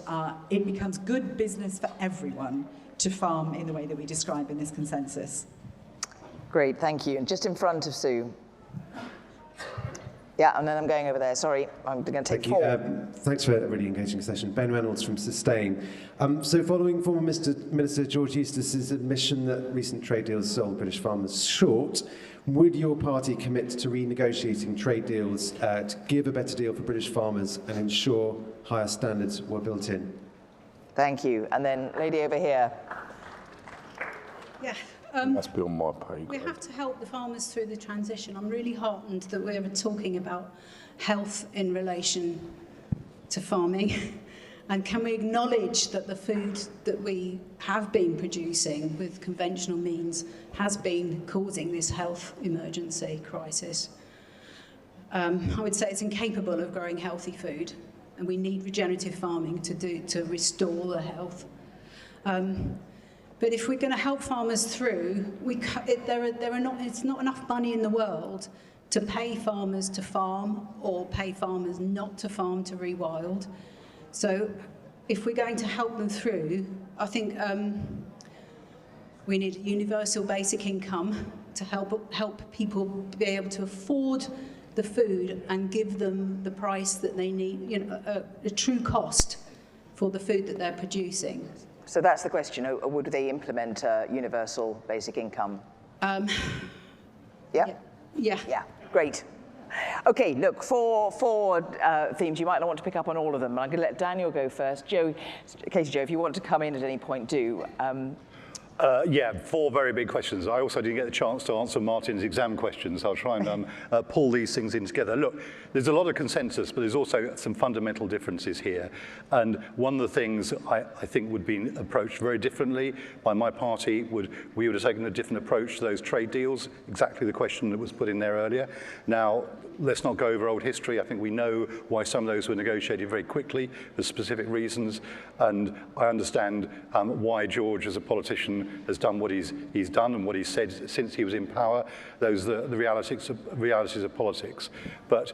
[SPEAKER 8] it becomes good business for everyone to farm in the way that we describe in this consensus?
[SPEAKER 1] Great, thank you. And just in front of Sue. Yeah, and then I'm going over there. Sorry, I'm going to take 4.
[SPEAKER 9] Thanks for a really engaging session. Ben Reynolds from Sustain. So following former Minister George Eustace's admission that recent trade deals sold British farmers short, would your party commit to renegotiating trade deals to give a better deal for British farmers and ensure higher standards were built in?
[SPEAKER 1] Thank you. And then lady over here.
[SPEAKER 10] Yeah.
[SPEAKER 5] Must be on my page.
[SPEAKER 10] We have to help the farmers through the transition. I'm really heartened that we're talking about health in relation to farming. And can we acknowledge that the food that we have been producing with conventional means has been causing this health emergency crisis? I would say it's incapable of growing healthy food, and we need regenerative farming to restore the health. But if we're going to help farmers through, it's not enough money in the world to pay farmers to farm or pay farmers not to farm to rewild. So if we're going to help them through, I think we need universal basic income to help people be able to afford the food and give them the price that they need, a true cost for the food that they're producing.
[SPEAKER 1] So that's the question. Would they implement universal basic income? Yeah?
[SPEAKER 10] Yeah.
[SPEAKER 1] Great. Okay, look, four themes. You might not want to pick up on all of them. I'm going to let Daniel go first. Casey Joe, if you want to come in at any point, do.
[SPEAKER 4] Yeah, 4 very big questions. I also didn't get the chance to answer Martin's exam questions. I'll try and pull these things in together. Look, there's a lot of consensus, but there's also some fundamental differences here. And one of the things I think would be approached very differently by my party we would have taken a different approach to those trade deals, exactly the question that was put in there earlier. Now, let's not go over old history. I think we know why some of those were negotiated very quickly for specific reasons. And I understand why George, as a politician, has done what he's done and what he's said since he was in power. Those are the realities of politics. But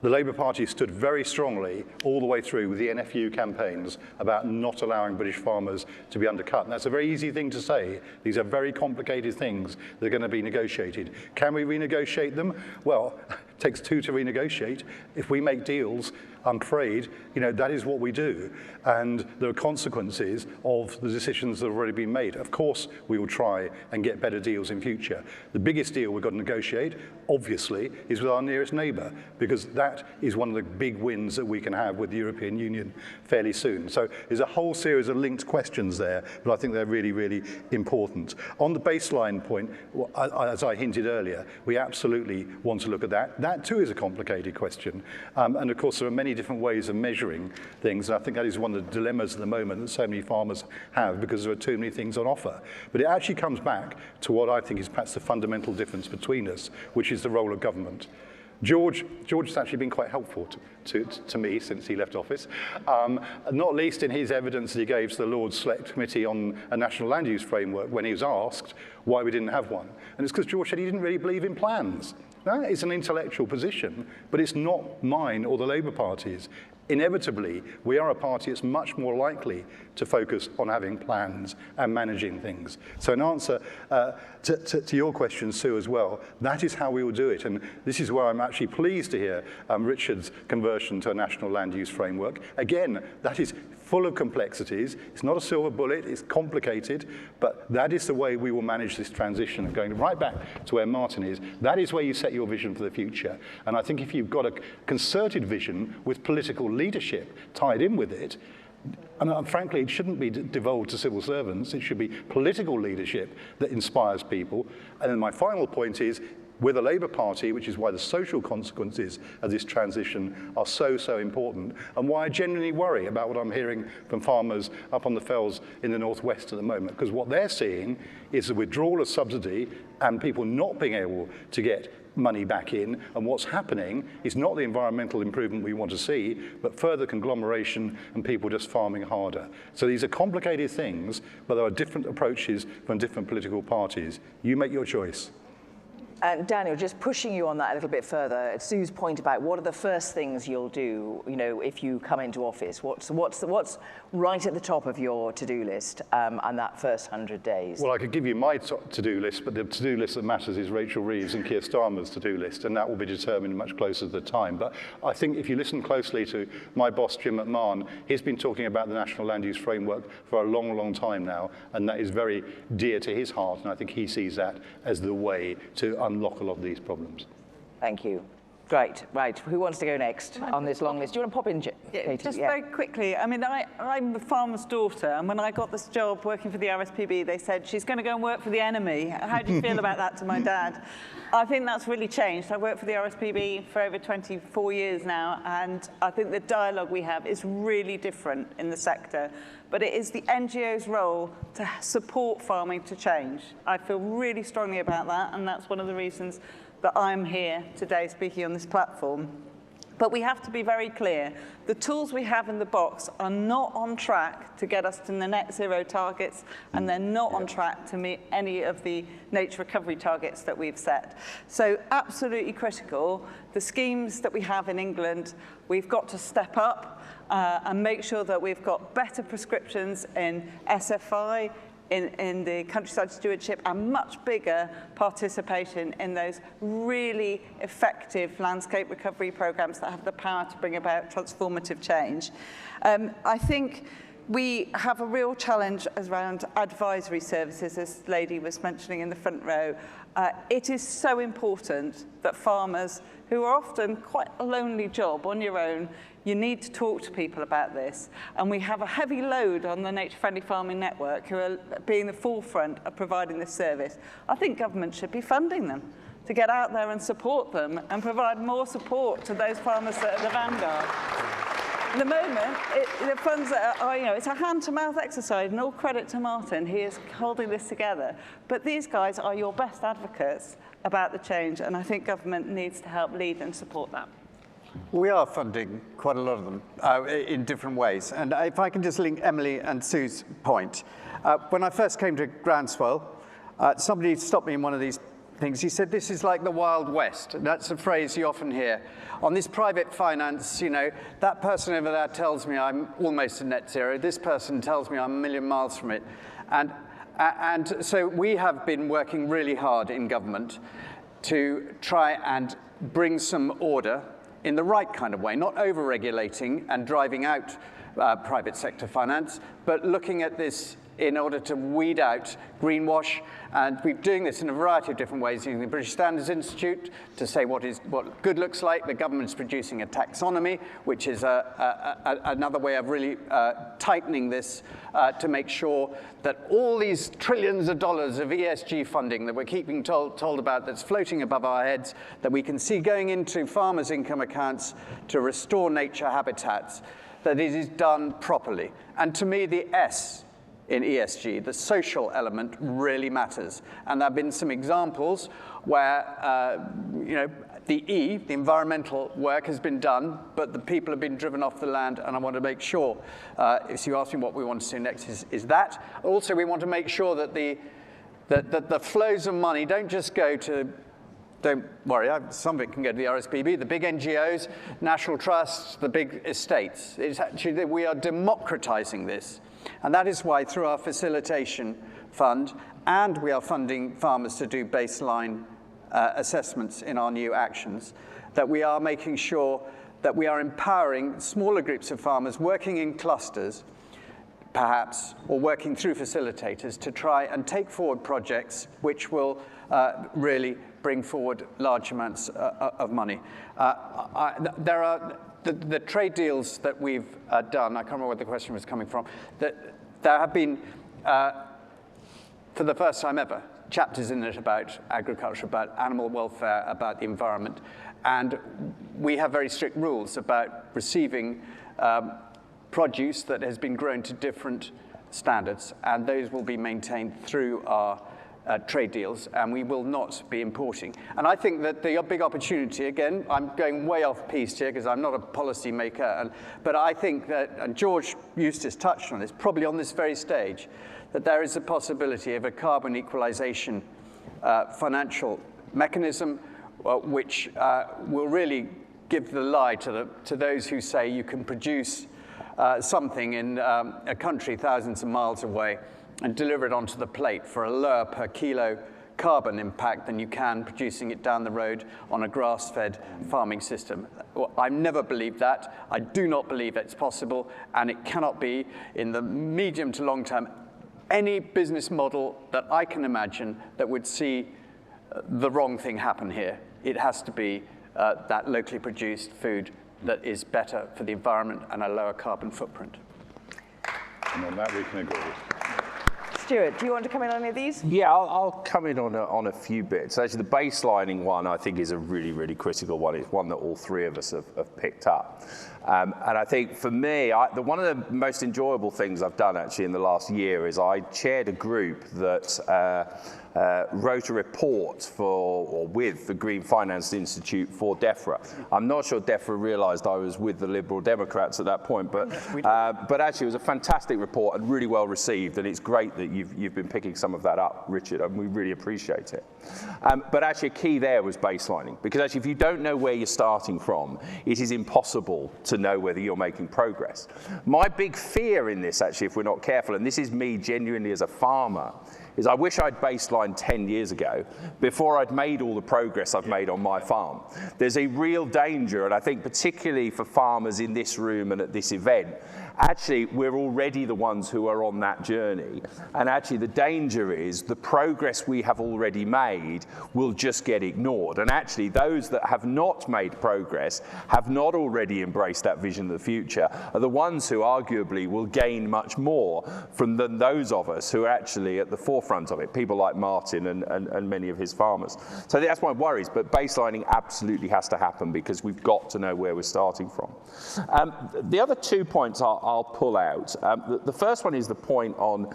[SPEAKER 4] the Labour Party stood very strongly all the way through with the NFU campaigns about not allowing British farmers to be undercut. And that's a very easy thing to say. These are very complicated things that are going to be negotiated. Can we renegotiate them? Well, it takes 2 to renegotiate. If we make deals, I'm afraid, that is what we do. And there are consequences of the decisions that have already been made. Of course, we will try and get better deals in future. The biggest deal we've got to negotiate, obviously, is with our nearest neighbour, because that is one of the big wins that we can have with the European Union fairly soon. So there's a whole series of linked questions there, but I think they're really, really important. On the baseline point, as I hinted earlier, we absolutely want to look at that. That too is a complicated question. And of course, there are many different ways of measuring things, and I think that is one of the dilemmas at the moment that so many farmers have, because there are too many things on offer. But it actually comes back to what I think is perhaps the fundamental difference between us, which is the role of government. George has actually been quite helpful to me since he left office, not least in his evidence that he gave to the Lords Select Committee on a National Land Use Framework when he was asked why we didn't have one. And it's because George said he didn't really believe in plans. That is an intellectual position, but it's not mine or the Labour Party's. Inevitably, we are a party that's much more likely to focus on having plans and managing things. So in answer to your question, Sue, as well, that is how we will do it. And this is where I'm actually pleased to hear Richard's conversion to a national land use framework. Again, that is full of complexities. It's not a silver bullet, it's complicated, but that is the way we will manage this transition. And going right back to where Martin is, that is where you set your vision for the future. And I think if you've got a concerted vision with political leadership tied in with it, and frankly, it shouldn't be devolved to civil servants, it should be political leadership that inspires people. And then my final point is, with the Labour Party, which is why the social consequences of this transition are so, so important, and why I genuinely worry about what I'm hearing from farmers up on the fells in the northwest at the moment, because what they're seeing is the withdrawal of subsidy and people not being able to get money back in, and what's happening is not the environmental improvement we want to see, but further conglomeration and people just farming harder. So these are complicated things, but there are different approaches from different political parties. You make your choice.
[SPEAKER 1] And Daniel, just pushing you on that a little bit further, at Sue's point about what are the first things you'll do, if you come into office? What's right at the top of your to-do list and that first 100 days?
[SPEAKER 4] Well, I could give you my to-do list, but the to-do list that matters is Rachel Reeves and Keir Starmer's to-do list, and that will be determined much closer to the time. But I think if you listen closely to my boss, Jim McMahon, he's been talking about the National Land Use Framework for a long, long time now, and that is very dear to his heart, and I think he sees that as the way to unlock a lot of these problems.
[SPEAKER 1] Thank you. Great. Right. Who wants to go next on this long list? Do you want to pop in, Katie?
[SPEAKER 2] Just very quickly. I mean, I'm the farmer's daughter, and when I got this job working for the RSPB, they said, she's going to go and work for the enemy. How do you feel about that to my dad? I think that's really changed. I worked for the RSPB for over 24 years now, and I think the dialogue we have is really different in the sector. But it is the NGO's role to support farming to change. I feel really strongly about that, and that's one of the reasons that I'm here today speaking on this platform. But we have to be very clear. The tools we have in the box are not on track to get us to the net zero targets, and they're not on track to meet any of the nature recovery targets that we've set. So absolutely critical. The schemes that we have in England, we've got to step up and make sure that we've got better prescriptions in SFI, in the countryside stewardship, and much bigger participation in those really effective landscape recovery programs that have the power to bring about transformative change. I think we have a real challenge around advisory services, as the lady was mentioning in the front row. It is so important that farmers, who are often quite a lonely job on your own, you need to talk to people about this. And we have a heavy load on the Nature Friendly Farming Network, who are being the forefront of providing this service. I think government should be funding them to get out there and support them and provide more support to those farmers that are the vanguard. At the moment, the funds are, it's a hand-to-mouth exercise, and all credit to Martin. He is holding this together. But these guys are your best advocates about the change, and I think government needs to help lead and support that.
[SPEAKER 3] We are funding quite a lot of them in different ways. And if I can just link Emily and Sue's point. When I first came to Groundswell, somebody stopped me in one of these things. He said, this is like the Wild West. And that's a phrase you often hear. On this private finance, that person over there tells me I'm almost to net zero. This person tells me I'm a million miles from it. And so we have been working really hard in government to try and bring some order in the right kind of way, not over-regulating and driving out private sector finance, but looking at this in order to weed out greenwash. And we're doing this in a variety of different ways, using the British Standards Institute to say what good looks like. The government's producing a taxonomy, which is another way of really tightening this to make sure that all these trillions of dollars of ESG funding that we're keeping told about, that's floating above our heads, that we can see going into farmers' income accounts to restore nature habitats, that it is done properly. And to me, the S in ESG, the social element, really matters. And there have been some examples where, the environmental work has been done, but the people have been driven off the land, and I want to make sure, if you ask me what we want to see next, is that. Also, we want to make sure that the flows of money don't just go to, don't worry, some of it can go to the RSPB, the big NGOs, national trusts, the big estates. It's actually that we are democratizing this. And that is why through our facilitation fund, and we are funding farmers to do baseline assessments in our new actions, that we are making sure that we are empowering smaller groups of farmers working in clusters, perhaps, or working through facilitators to try and take forward projects which will really bring forward large amounts of money. There are the trade deals that we've done, I can't remember where the question was coming from, that there have been, for the first time ever, chapters in it about agriculture, about animal welfare, about the environment. And we have very strict rules about receiving produce that has been grown to different standards, and those will be maintained through our trade deals, and we will not be importing. And I think that the big opportunity, again, I'm going way off piste here because I'm not a policy maker, but I think that, and George Eustace touched on this, probably on this very stage, that there is a possibility of a carbon equalization financial mechanism which will really give the lie to those who say you can produce something in a country thousands of miles away and deliver it onto the plate for a lower per kilo carbon impact than you can producing it down the road on a grass-fed farming system. I've never believed that. I do not believe it's possible, and it cannot be in the medium to long term any business model that I can imagine that would see the wrong thing happen here. It has to be that locally produced food that is better for the environment and a lower carbon footprint.
[SPEAKER 4] And on that we can agree.
[SPEAKER 1] Stuart, do you want to come in on any of these?
[SPEAKER 5] Yeah, I'll come in on a few bits. Actually, the baselining one, I think, is a really, really critical one. It's one that all three of us have picked up. And I think for me, one of the most enjoyable things I've done actually in the last year is I chaired a group that wrote a report with the Green Finance Institute for DEFRA. I'm not sure DEFRA realised I was with the Liberal Democrats at that point, but actually it was a fantastic report and really well received, and it's great that you've been picking some of that up, Richard, and we really appreciate it. But actually a key there was baselining, because actually if you don't know where you're starting from, it is impossible to know whether you're making progress. My big fear in this, actually, if we're not careful, and this is me genuinely as a farmer, is I wish I'd baselined 10 years ago before I'd made all the progress I've made on my farm. There's a real danger, and I think particularly for farmers in this room and at this event, actually we're already the ones who are on that journey. And actually the danger is the progress we have already made will just get ignored. And actually those that have not made progress, have not already embraced that vision of the future, are the ones who arguably will gain much more than those of us who are actually at the forefront of it, people like Martin and many of his farmers. So that's my worries, but baselining absolutely has to happen because we've got to know where we're starting from. The other 2 points I'll pull out. The first one is the point on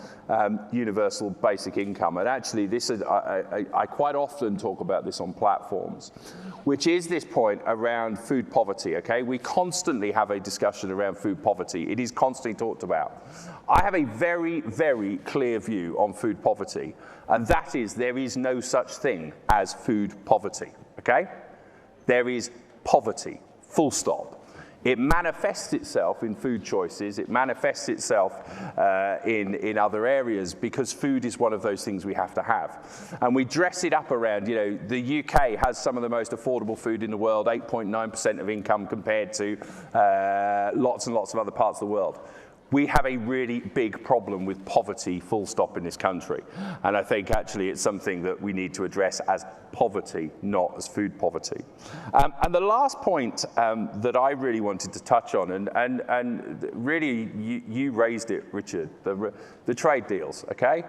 [SPEAKER 5] universal basic income, and actually this is, I quite often talk about this on platforms, which is this point around food poverty, okay? We constantly have a discussion around food poverty. It is constantly talked about. I have a very, very clear view on food poverty, and that is there is no such thing as food poverty, okay? There is poverty, full stop. It manifests itself in food choices, it manifests itself in other areas because food is one of those things we have to have. And we dress it up around, you know, the UK has some of the most affordable food in the world, 8.9% of income compared to lots and lots of other parts of the world. We have a really big problem with poverty, full stop, in this country. And I think actually it's something that we need to address as poverty, not as food poverty. And the last point that I really wanted to touch on, and really you raised it, Richard, the trade deals, okay?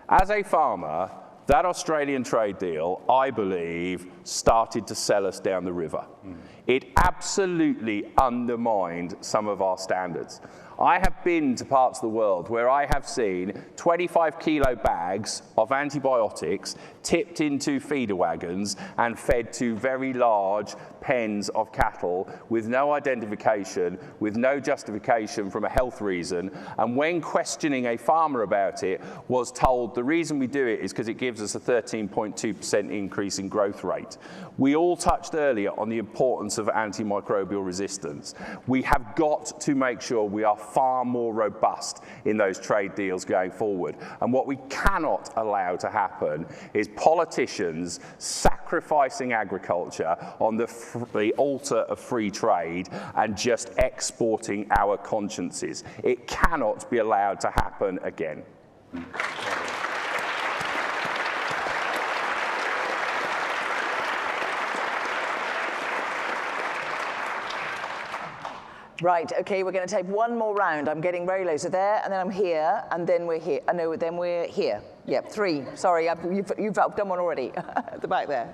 [SPEAKER 5] As a farmer, that Australian trade deal, I believe, started to sell us down the river. It absolutely undermined some of our standards. I have been to parts of the world where I have seen 25-kilo bags of antibiotics tipped into feeder wagons and fed to very large pens of cattle with no identification, with no justification from a health reason, and when questioning a farmer about it, was told the reason we do it is because it gives us a 13.2% increase in growth rate. We all touched earlier on the importance of antimicrobial resistance. We have got to make sure we are far more robust in those trade deals going forward. And what we cannot allow to happen is politicians sacrificing agriculture on the altar of free trade and just exporting our consciences. It cannot be allowed to happen again.
[SPEAKER 1] Right, okay, we're going to take one more round. I'm getting very low. So there, and then I'm here, and then we're here. No, then we're here. Yep, 3. Sorry, you've done one already at the back there.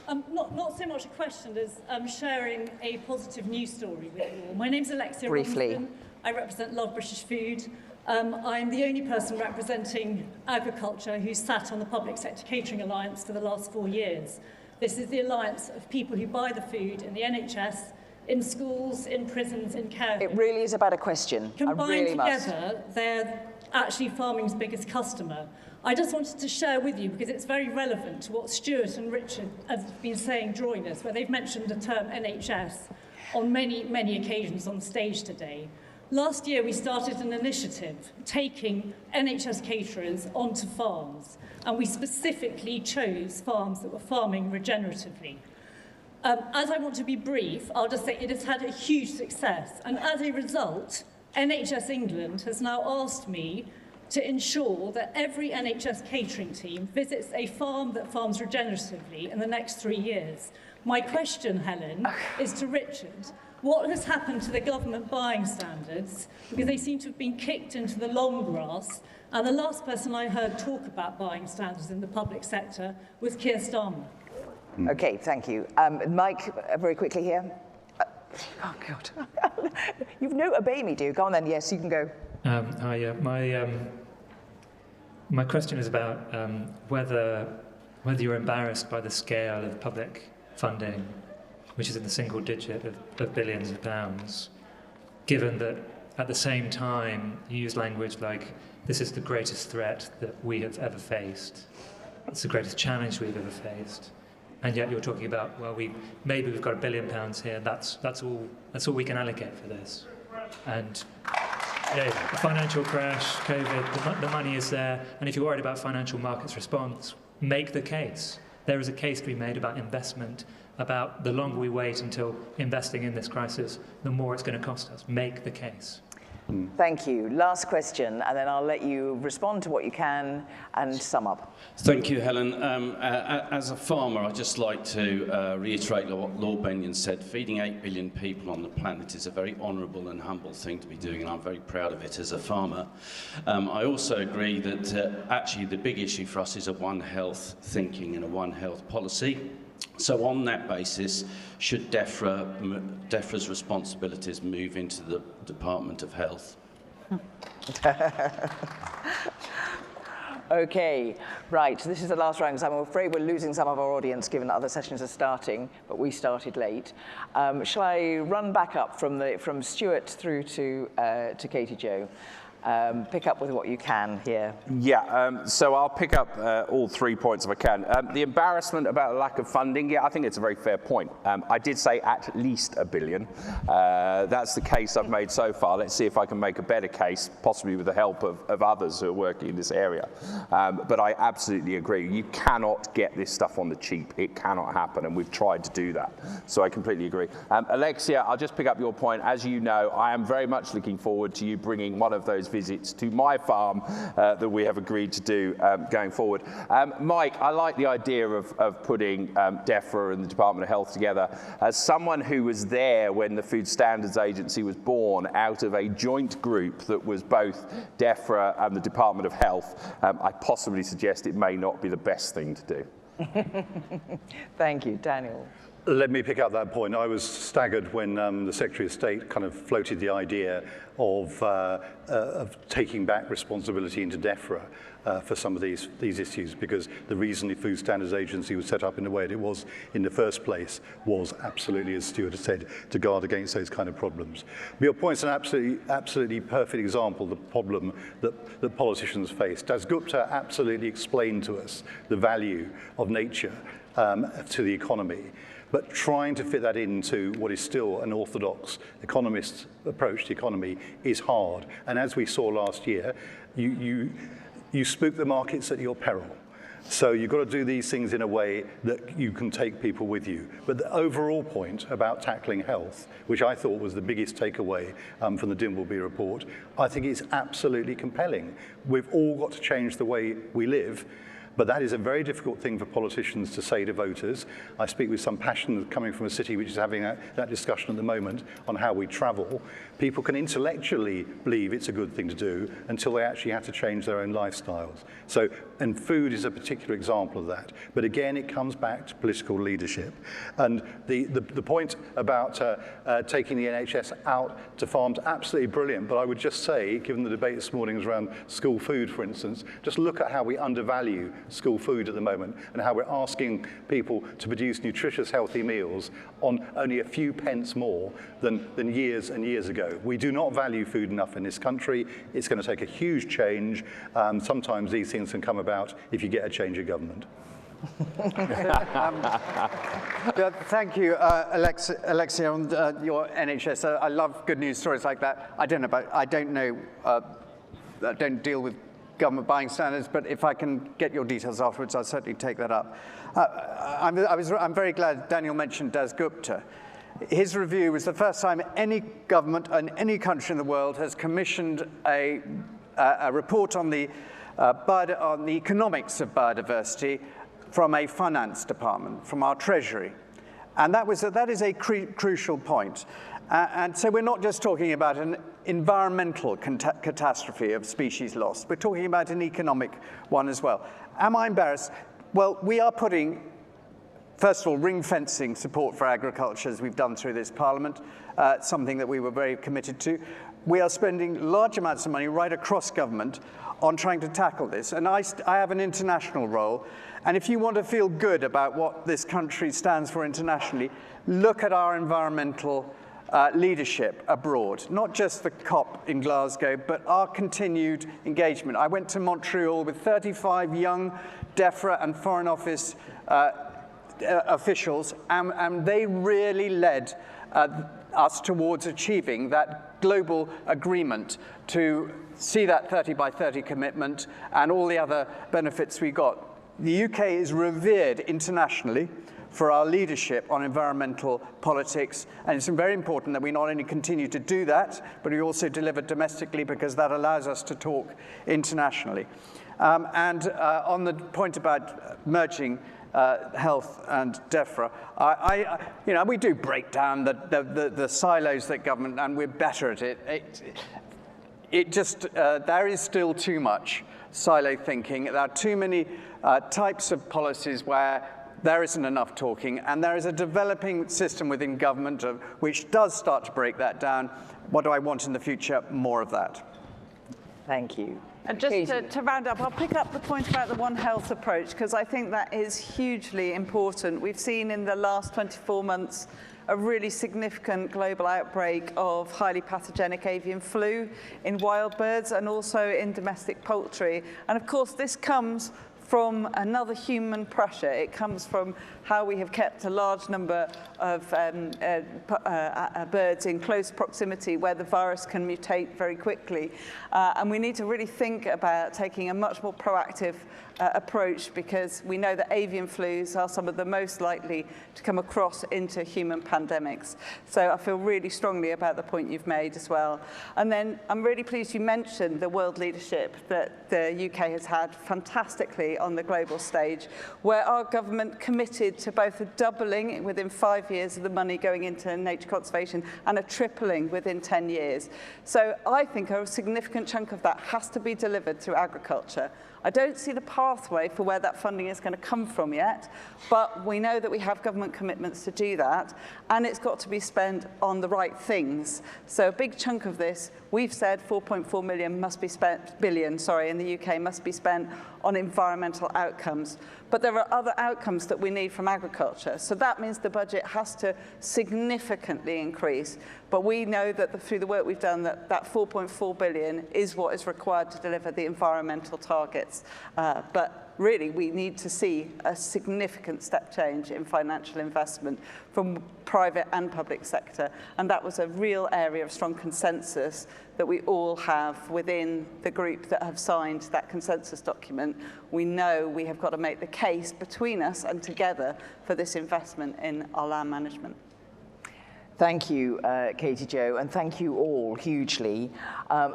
[SPEAKER 11] Not so much a question as sharing a positive news story with you all. My name's Alexia
[SPEAKER 1] Briefly.
[SPEAKER 11] Robinson. I represent Love British Food. I'm the only person representing agriculture who's sat on the Public Sector Catering Alliance for the last 4 years. This is the alliance of people who buy the food in the NHS, in schools, in prisons, in care homes.
[SPEAKER 1] It really is about a question.
[SPEAKER 11] Combined together, they're actually farming's biggest customer. I just wanted to share with you, because it's very relevant to what Stuart and Richard have been saying during this, where they've mentioned the term NHS on many, many occasions on stage today. Last year, we started an initiative taking NHS caterers onto farms, and we specifically chose farms that were farming regeneratively. As I want to be brief, I'll just say it has had a huge success, and as a result, NHS England has now asked me to ensure that every NHS catering team visits a farm that farms regeneratively in the next 3 years. My question, Helen, is to Richard. What has happened to the government buying standards? Because they seem to have been kicked into the long grass, and the last person I heard talk about buying standards in the public sector was Keir Starmer.
[SPEAKER 1] Okay, thank you. Mike, very quickly here. Oh, God. You don't obey me, do you? Go on then. Yes, you can go.
[SPEAKER 12] My question is about whether you're embarrassed by the scale of public funding, which is in the single digit of billions of pounds, given that at the same time you use language like, this is the greatest threat that we have ever faced. It's the greatest challenge we've ever faced. And yet you're talking about, well, maybe we've got £1 billion here. That's all we can allocate for this. And the financial crash, COVID, the money is there. And if you're worried about financial markets' response, make the case. There is a case to be made about investment, about the longer we wait until investing in this crisis, the more it's going to cost us. Make the case.
[SPEAKER 1] Thank you. Last question, and then I'll let you respond to what you can and sum up.
[SPEAKER 13] Thank you, Helen. As a farmer, I'd just like to reiterate what Lord Benyon said. Feeding 8 billion people on the planet is a very honourable and humble thing to be doing, and I'm very proud of it as a farmer. I also agree that actually the big issue for us is a One Health thinking and a One Health policy. So on that basis, should DEFRA's responsibilities move into the Department of Health?
[SPEAKER 1] Okay, right, this is the last round, because I'm afraid we're losing some of our audience given that other sessions are starting, but we started late. Shall I run back up from Stuart through to Katie Jo? Pick up with what you can here.
[SPEAKER 5] Yeah, so I'll pick up all 3 points if I can. The embarrassment about lack of funding, yeah, I think it's a very fair point. I did say at least £1 billion. That's the case I've made so far. Let's see if I can make a better case, possibly with the help of others who are working in this area. But I absolutely agree. You cannot get this stuff on the cheap. It cannot happen, and we've tried to do that. So I completely agree. Alexia, I'll just pick up your point. As you know, I am very much looking forward to you bringing one of those visits to my farm that we have agreed to do going forward. Mike, I like the idea of putting DEFRA and the Department of Health together. As someone who was there when the Food Standards Agency was born out of a joint group that was both DEFRA and the Department of Health, I possibly suggest it may not be the best thing to do.
[SPEAKER 1] Thank you. Daniel.
[SPEAKER 4] Let me pick up that point. I was staggered when the Secretary of State kind of floated the idea of taking back responsibility into DEFRA for some of these issues, because the reason the Food Standards Agency was set up in the way that it was in the first place was absolutely, as Stuart has said, to guard against those kind of problems. But your point's an absolutely perfect example of the problem that politicians face. Das Gupta absolutely explained to us the value of nature to the economy. But trying to fit that into what is still an orthodox economist's approach to economy is hard. And as we saw last year, you spook the markets at your peril. So you've got to do these things in a way that you can take people with you. But the overall point about tackling health, which I thought was the biggest takeaway from the Dimbleby report, I think is absolutely compelling. We've all got to change the way we live. But that is a very difficult thing for politicians to say to voters. I speak with some passion coming from a city which is having that discussion at the moment on how we travel. People can intellectually believe it's a good thing to do until they actually have to change their own lifestyles. So, and food is a particular example of that. But again, it comes back to political leadership. And the point about taking the NHS out to farms, absolutely brilliant. But I would just say, given the debate this morning was around school food, for instance, just look at how we undervalue school food at the moment and how we're asking people to produce nutritious, healthy meals on only a few pence more than years and years ago. We do not value food enough in this country. It's going to take a huge change. Sometimes these things can come about if you get a change of government.
[SPEAKER 3] Thank you, Alexia, on your NHS. I love good news stories like that. I don't deal with government buying standards, but if I can get your details afterwards, I'll certainly take that up. I'm very glad Daniel mentioned Das Gupta. His review was the first time any government in any country in the world has commissioned a report on the economics of biodiversity from a finance department, from our Treasury. And that is a crucial point. And so we're not just talking about an environmental catastrophe of species loss. We're talking about an economic one as well. Am I embarrassed? Well, we are putting, first of all, ring-fencing support for agriculture, as we've done through this Parliament, something that we were very committed to. We are spending large amounts of money right across government on trying to tackle this. And I have an international role. And if you want to feel good about what this country stands for internationally, look at our environmental leadership abroad, not just the COP in Glasgow, but our continued engagement. I went to Montreal with 35 young DEFRA and Foreign Office officials, and they really led us towards achieving that global agreement to see that 30 by 30 commitment and all the other benefits we got. The UK is revered internationally for our leadership on environmental politics, and it's very important that we not only continue to do that, but we also deliver domestically, because that allows us to talk internationally. On the point about merging health and DEFRA, we do break down the silos that government, and we're better at it. There is still too much silo thinking. There are too many types of policies where there isn't enough talking, and there is a developing system within government which does start to break that down. What do I want in the future? More of that.
[SPEAKER 1] Thank you.
[SPEAKER 2] And just to round up, I'll pick up the point about the One Health approach, because I think that is hugely important. We've seen in the last 24 months a really significant global outbreak of highly pathogenic avian flu in wild birds and also in domestic poultry. And of course, this comes from another human pressure. It comes from how we have kept a large number of birds in close proximity where the virus can mutate very quickly. And we need to really think about taking a much more proactive approach, because we know that avian flus are some of the most likely to come across into human pandemics. So I feel really strongly about the point you've made as well. And then I'm really pleased you mentioned the world leadership that the UK has had fantastically on the global stage, where our government committed to both a doubling within 5 years of the money going into nature conservation and a tripling within 10 years. So I think a significant chunk of that has to be delivered through agriculture. I don't see the pathway for where that funding is going to come from yet, but we know that we have government commitments to do that, and it's got to be spent on the right things. So a big chunk of this, we've said 4.4 billion in the UK must be spent on environmental outcomes. But there are other outcomes that we need from agriculture. So that means the budget has to significantly increase. But we know that through the work we've done, that 4.4 billion is what is required to deliver the environmental targets. But really, we need to see a significant step change in financial investment from private and public sector. And that was a real area of strong consensus that we all have within the group that have signed that consensus document. We know we have got to make the case between us and together for this investment in our land management.
[SPEAKER 1] Thank you, Katie Jo, and thank you all hugely.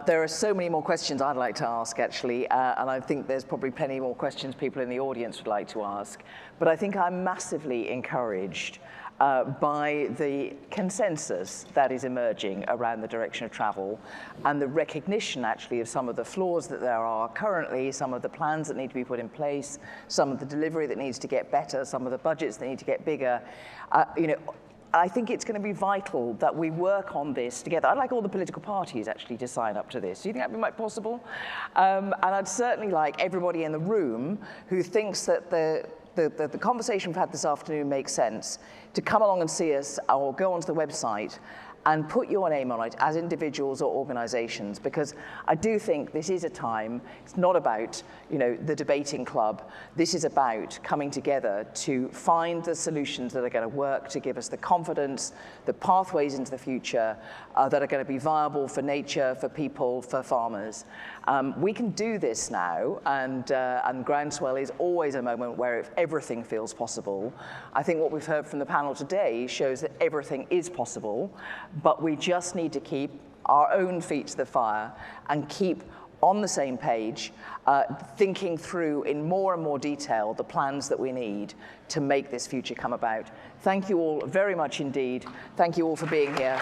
[SPEAKER 1] There are so many more questions I'd like to ask, actually, and I think there's probably plenty more questions people in the audience would like to ask. But I think I'm massively encouraged by the consensus that is emerging around the direction of travel and the recognition, actually, of some of the flaws that there are currently, some of the plans that need to be put in place, some of the delivery that needs to get better, some of the budgets that need to get bigger. I think it's going to be vital that we work on this together. I'd like all the political parties actually to sign up to this. Do you think that would be possible? And I'd certainly like everybody in the room who thinks that the conversation we've had this afternoon makes sense to come along and see us or go onto the website and put your name on it as individuals or organisations, because I do think this is a time, it's not about, the debating club. This is about coming together to find the solutions that are going to work to give us the confidence, the pathways into the future that are going to be viable for nature, for people, for farmers. We can do this now, and Groundswell is always a moment where everything feels possible. I think what we've heard from the panel today shows that everything is possible, but we just need to keep our own feet to the fire and keep on the same page, thinking through in more and more detail the plans that we need to make this future come about. Thank you all very much indeed. Thank you all for being here.